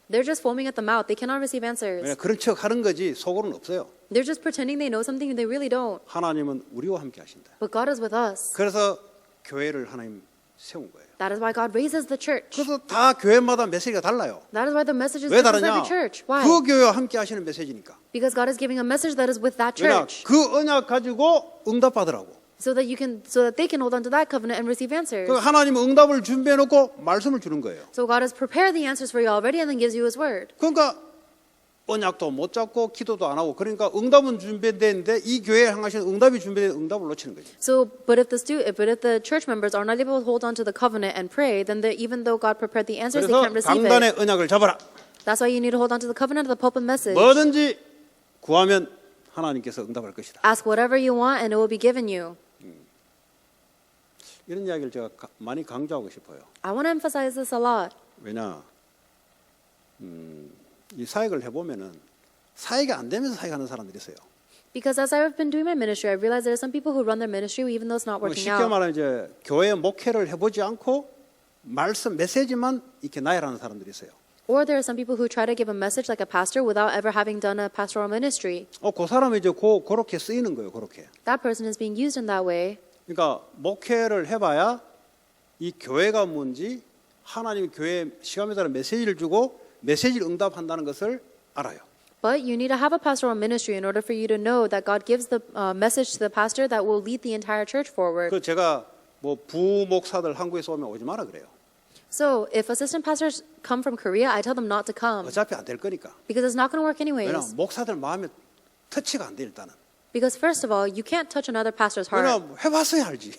They're just foaming at the mouth. They cannot receive answers. 왜냐 그런 척 하는 거지 속으로는 없어요. They're just pretending they know something and they really don't. 하나님은 우리와 함께 하신다. But God is with us. 그래서 교회를 하나님 세운 거예요. That is why God raises the church. 그래서 다 교회마다 메시지가 달라요. That is why the message is 왜 different for 다르냐? every church. Why? 그 교회와 함께 하시는 메시지니까. Because God is giving a message that is with that 왜냐 church, 그 언약 가지고 응답 받으라고. so that they can hold on to that covenant and receive answers. 그 하나님은 응답을 준비해 놓고 말씀을 주는 거예요. So God has prepared the answers for you already and then gives you His word. 그러니까 언약도 못 잡고 기도도 안 하고 그러니까 응답은 준비되는데 이 교회에 향하신 응답이 준비된 응답을 놓치는 거죠. So, but if the church members are not able to hold on to the covenant and pray, then even though God prepared the answers, they 그래서 can't receive it. 강단의 언약을 잡아라. That's why you need to hold on to the covenant of the pulpit message. 뭐든지 구하면 하나님께서 응답할 것이다. Ask whatever you want and it will be given you. 이런 이야기를 제가 많이 강조하고 싶어요. I want to emphasize this a lot. 왜냐, 이 사역을 해보면은 사역이 안 되면서 사역하는 사람들이 있어요. Because as I've been doing my ministry, I realize there are some people who run their ministry even though it's not working 쉽게 out. 말하면 이제 교회 목회를 해보지 않고 말씀 메시지만 이렇게 나열하는 사람들이 있어요. Or there are some people who try to give a message like a pastor without ever having done a pastoral ministry. 그 사람이 이제 그렇게 쓰이는 거예요. 그렇게. That person is being used in that way. 그러니까 목회를 해봐야 이 교회가 뭔지 하나님이 교회에 시간에 따라 메시지를 주고 메시지를 응답한다는 것을 알아요. But you need to have a pastoral ministry in order for you to know that God gives the message to the pastor that will lead the entire church forward. 그 제가 뭐 부목사들 한국에서 오면 오지 마라 그래요. So if assistant pastors come from Korea, I tell them not to come 어차피 안 될 거니까. because it's not going to work 왜냐 anyways. 목사들 마음에 터치가 안 돼 일단은. Because first of all, you can't touch another pastor's heart 왜냐 해봤어야 알지.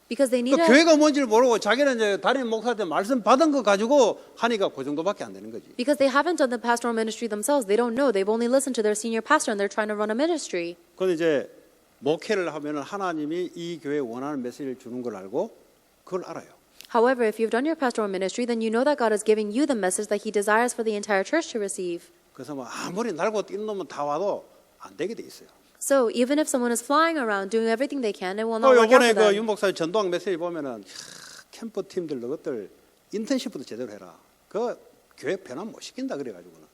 because they 그 need to. 교회가 뭔지를 모르고 자기는 이제 담임 목사한테 말씀 받은 거 가지고 하니까 그 정도밖에 안 되는 거지. Because they haven't done the pastoral ministry themselves, they don't know. They've only listened to their senior pastor and they're trying to run a ministry. 그런데 이제 목회를 하면은 하나님이 이 교회에 원하는 메시지를 주는 걸 알고 그걸 알아요. However, if you've done your pastoral ministry, then you know that God is giving you the message that He desires for the entire church to receive. 그래서 뭐 아무리 날고 뛰는 놈은 다 와도 안 되게 돼 있어요. So even if someone is flying around doing everything they can, it will 또 not work out 이번에 for 그 them. 윤 목사님 전도학 메시지 보면은 캠프 팀들 너것들 인턴십부터 제대로 해라. 그 교회 변화 못 시킨다 그래가지고는.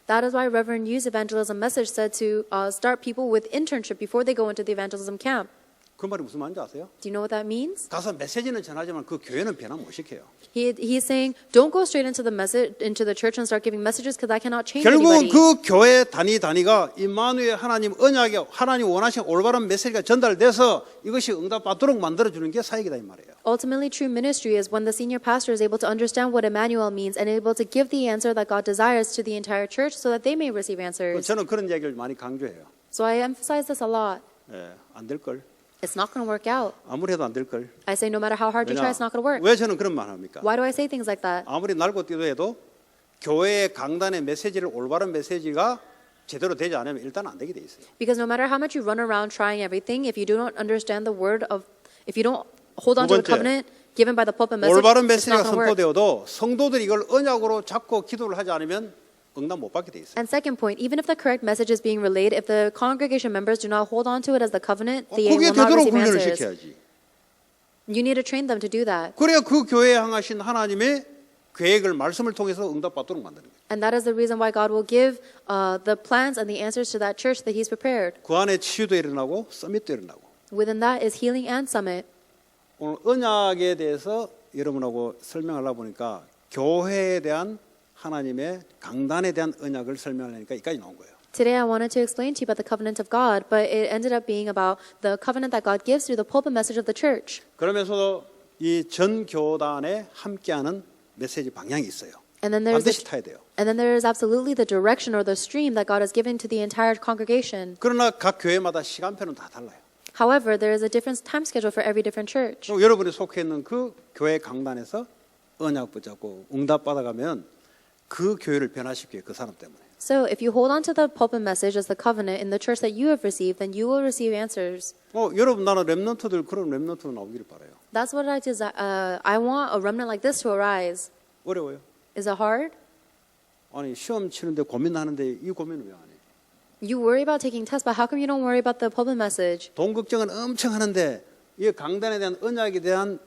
That is why Reverend Yu's evangelism message said to start people with internship before they go into the evangelism camp. 그 말이 무슨 말인지 아세요? Do you know what that means? 가서 메시지는 전하지만 그 교회는 변화 못 시켜요. He's saying, don't go straight into the message, into the church and start giving messages because that cannot change 결국은 anybody. 그 교회 단위가 임마누엘 하나님 언약의 하나님 원하시는 올바른 메시지가 전달돼서 이것이 응답받도록 만들어주는 게 사역이다 이 말이에요. Ultimately, true ministry is when the senior pastor is able to understand what Emmanuel means and able to give the answer that God desires to the entire church so that they may receive answers. 저는 그런 얘기를 많이 강조해요. So I emphasize this a lot. 안 될 걸. It's not going to work out. 아무리 해도 안 될 걸. I say no matter how hard you try, it's not going to work. 왜 저는 그런 말 합니까? Why do I say things like that? 아무리 날고 뛰도 해도 교회의 강단의 메시지를 올바른 메시지가 제대로 되지 않으면 일단 안 되게 돼 있어요. Because no matter how much you run around trying everything, if you do not understand the word of, if you don't hold on to the 두 번째, covenant given by the pulpit message, 올바른 it's 메시지가 not going to work. 선포되어도 성도들이 이걸 언약으로 잡고 기도를 하지 않으면 응답 못 받게 돼 있어요. And second point, even if the correct message is being relayed, if the congregation members do not hold on to it as the covenant, they 그게 will not 되도록 receive 훈련을 answers. 시켜야지. You need to train them to do that. 그래야 그 교회에 향하신 하나님의 계획을 말씀을 통해서 응답받도록 만드는 거예요. And that is the reason why God will give the plans and the answers to that church that He's prepared. 그 안에 치유도 일어나고 서밋도 일어나고. Within that is healing and summit. 오늘 언약에 대해서 여러분하고 설명하려고 보니까 교회에 대한 하나님의 강단에 대한 언약을 설명하려니까 여기까지 나온 거예요. Today I wanted to explain to you about the covenant of God, but it ended up being about the covenant that God gives through the pulpit message of the church. 그러면서도 이 전 교단에 함께하는 메시지 방향이 있어요. And then there's 반드시 타야 돼요. and then there is absolutely the direction or the stream that God has given to the entire congregation. 그러나 각 교회마다 시간표는 다 달라요. However, there is a different time schedule for every different church. 그럼 여러분이 속해 있는 그 교회 강단에서 언약 붙잡고 응답 받아가면 그 교회를 변화시켜요. 그 사람 때문에. So, if you hold on to the pulpit message as the covenant in the church that you have received, then you will receive answers. 여러분 나는 렘넌트들 그런 렘넌트로 나오기를 바라요. That's what I desire. I want a remnant like this to arise. 어려워요. Is it hard? 아니 시험 치는데 고민하는데 이 고민을 왜 안 해? You worry about taking tests, but how come you don't worry about the pulpit message? 돈 걱정은 엄청 하는데 이 강단에 대한 언약에 대한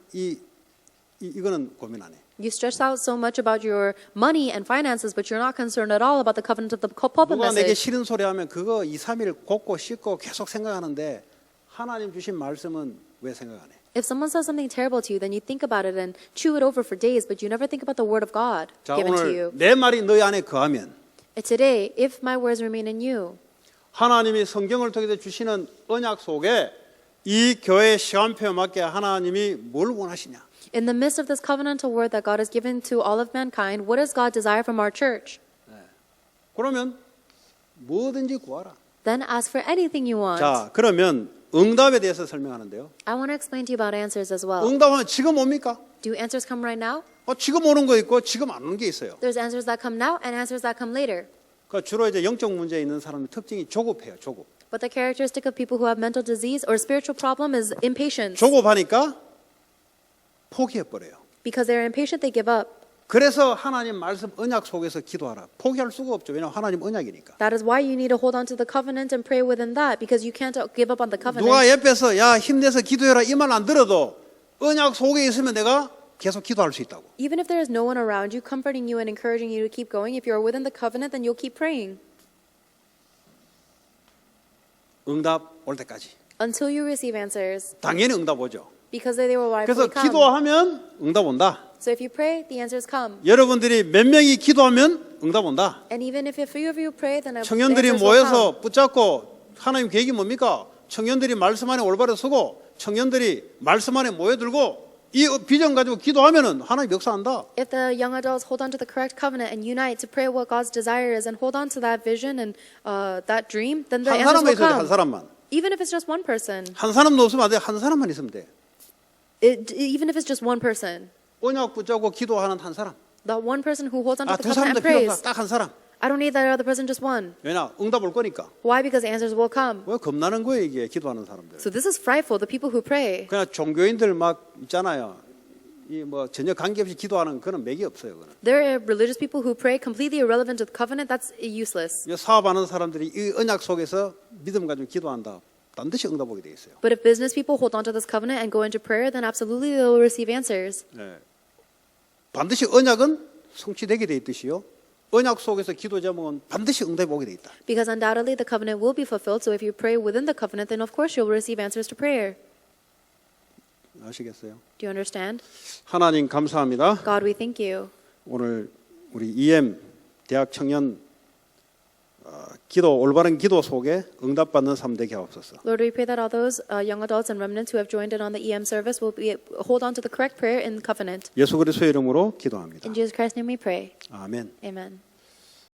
이거는 고민 안 해. You stress out so much about your money and finances, but you're not concerned at all about the covenant of the pulpit 누가 내게 message. 싫은 소리 하면 그거 2, 3일 곱고 씻고 계속 생각하는데 하나님 주신 말씀은 왜 생각 안 해? If someone says something terrible to you, then you think about it and chew it over for days, but you never think about the word of God 자 given to 오늘 you. 내 말이 너희 안에 거하면 And today, if my words remain in you, 하나님이 성경을 통해서 주시는 언약 속에 이 교회 시간표에 맞게 하나님이 뭘 원하시냐? in the midst of this covenantal word that God has given to all of mankind, what does God desire from our church? 그러면 뭐든지 구하라. Then ask for anything you want. 자, 그러면 응답에 대해서 설명하는데요. I want to explain to you about answers as well. 응답하면 지금 옵니까? Do answers come right now? 지금 오는 거 있고 지금 안 오는 게 있어요. There's answers that come now and answers that come later. 그 주로 이제 영적 문제 있는 사람의 특징이 조급해요. 조급. But the characteristic of people who have mental disease or spiritual problem is impatience. 조급하니까 포기해 버려요. Because they're impatient, they give up. 그래서 하나님 말씀 언약 속에서 기도하라. 포기할 수가 없죠. 왜냐하면 하나님 언약이니까. That is why you need to hold on to the covenant and pray within that, because you can't give up on the covenant. 누가 옆에서 야 힘내서 기도해라 이 말 안 들어도 언약 속에 있으면 내가 계속 기도할 수 있다고. Even if there is no one around you comforting you and encouraging you to keep going, if you're within the covenant, then you'll keep praying 응답 올 때까지. until you receive answers, 당연히 응답 오죠. because they will 그래서 rightfully come. 기도하면 응답 온다. So if you pray, the answers come. 여러분들이 몇 명이 기도하면 응답 온다. And even if a few of you pray, then the 청년들이 answers will come. 모여서 붙잡고 하나님 계획이 뭡니까? 청년들이 말씀 안에 올바로 서고 청년들이 말씀 안에 모여들고 이 비전 가지고 기도하면은 하나님 역사한다. If the young adults hold on to the correct covenant and unite to pray what God's desire is and hold on to that vision and that dream, then the 한 answers 사람만 will 있어야 돼, 한 come. 사람만. Even if it's just one person, 한 사람도 없으면 안 돼. 한 사람만 있으면 돼. even if it's just one person, 언약 붙잡고 기도하는 한 사람. that one person who holds on to 아, the 두 covenant 사람도 and 필요 prays. 없어. 딱 한 사람. I don't need that other person, just one. 왜냐? 응답 올 거니까. Why? Because the answers will come. 왜 겁나는 거예요, 이게 기도하는 사람들. So this is frightful. The people who pray. 그냥 종교인들 막 있잖아요. 이 뭐 전혀 관계없이 기도하는 그런 맥이 없어요, 그는. There are religious people who pray completely irrelevant to the covenant. That's useless. 사업하는 사람들이 이 언약 속에서 믿음 가지고 기도한다. 반드시 응답 오게 돼 있어요. But if business people hold on to this covenant and go into prayer, then absolutely they will receive answers. 네. 반드시 언약은 성취되게 돼 있듯이요. 언약 속에서 기도 제목은 반드시 응답이 오게 돼 있다. Because undoubtedly the covenant will be fulfilled. So if you pray within the covenant, then of course you'll receive answers to prayer. 아시겠어요? Do you understand? 하나님 감사합니다. God, we thank you. 오늘 우리 EM 대학 청년 기도 올바른 기도 속에 응답받는 삶 되게 하옵소서. Lord, we pray that all those young adults and remnants who have joined in on the EM service will hold on to the correct prayer in covenant. 예수 그리스도의 이름으로 기도합니다. In Jesus Christ's name we pray. 아멘. Amen.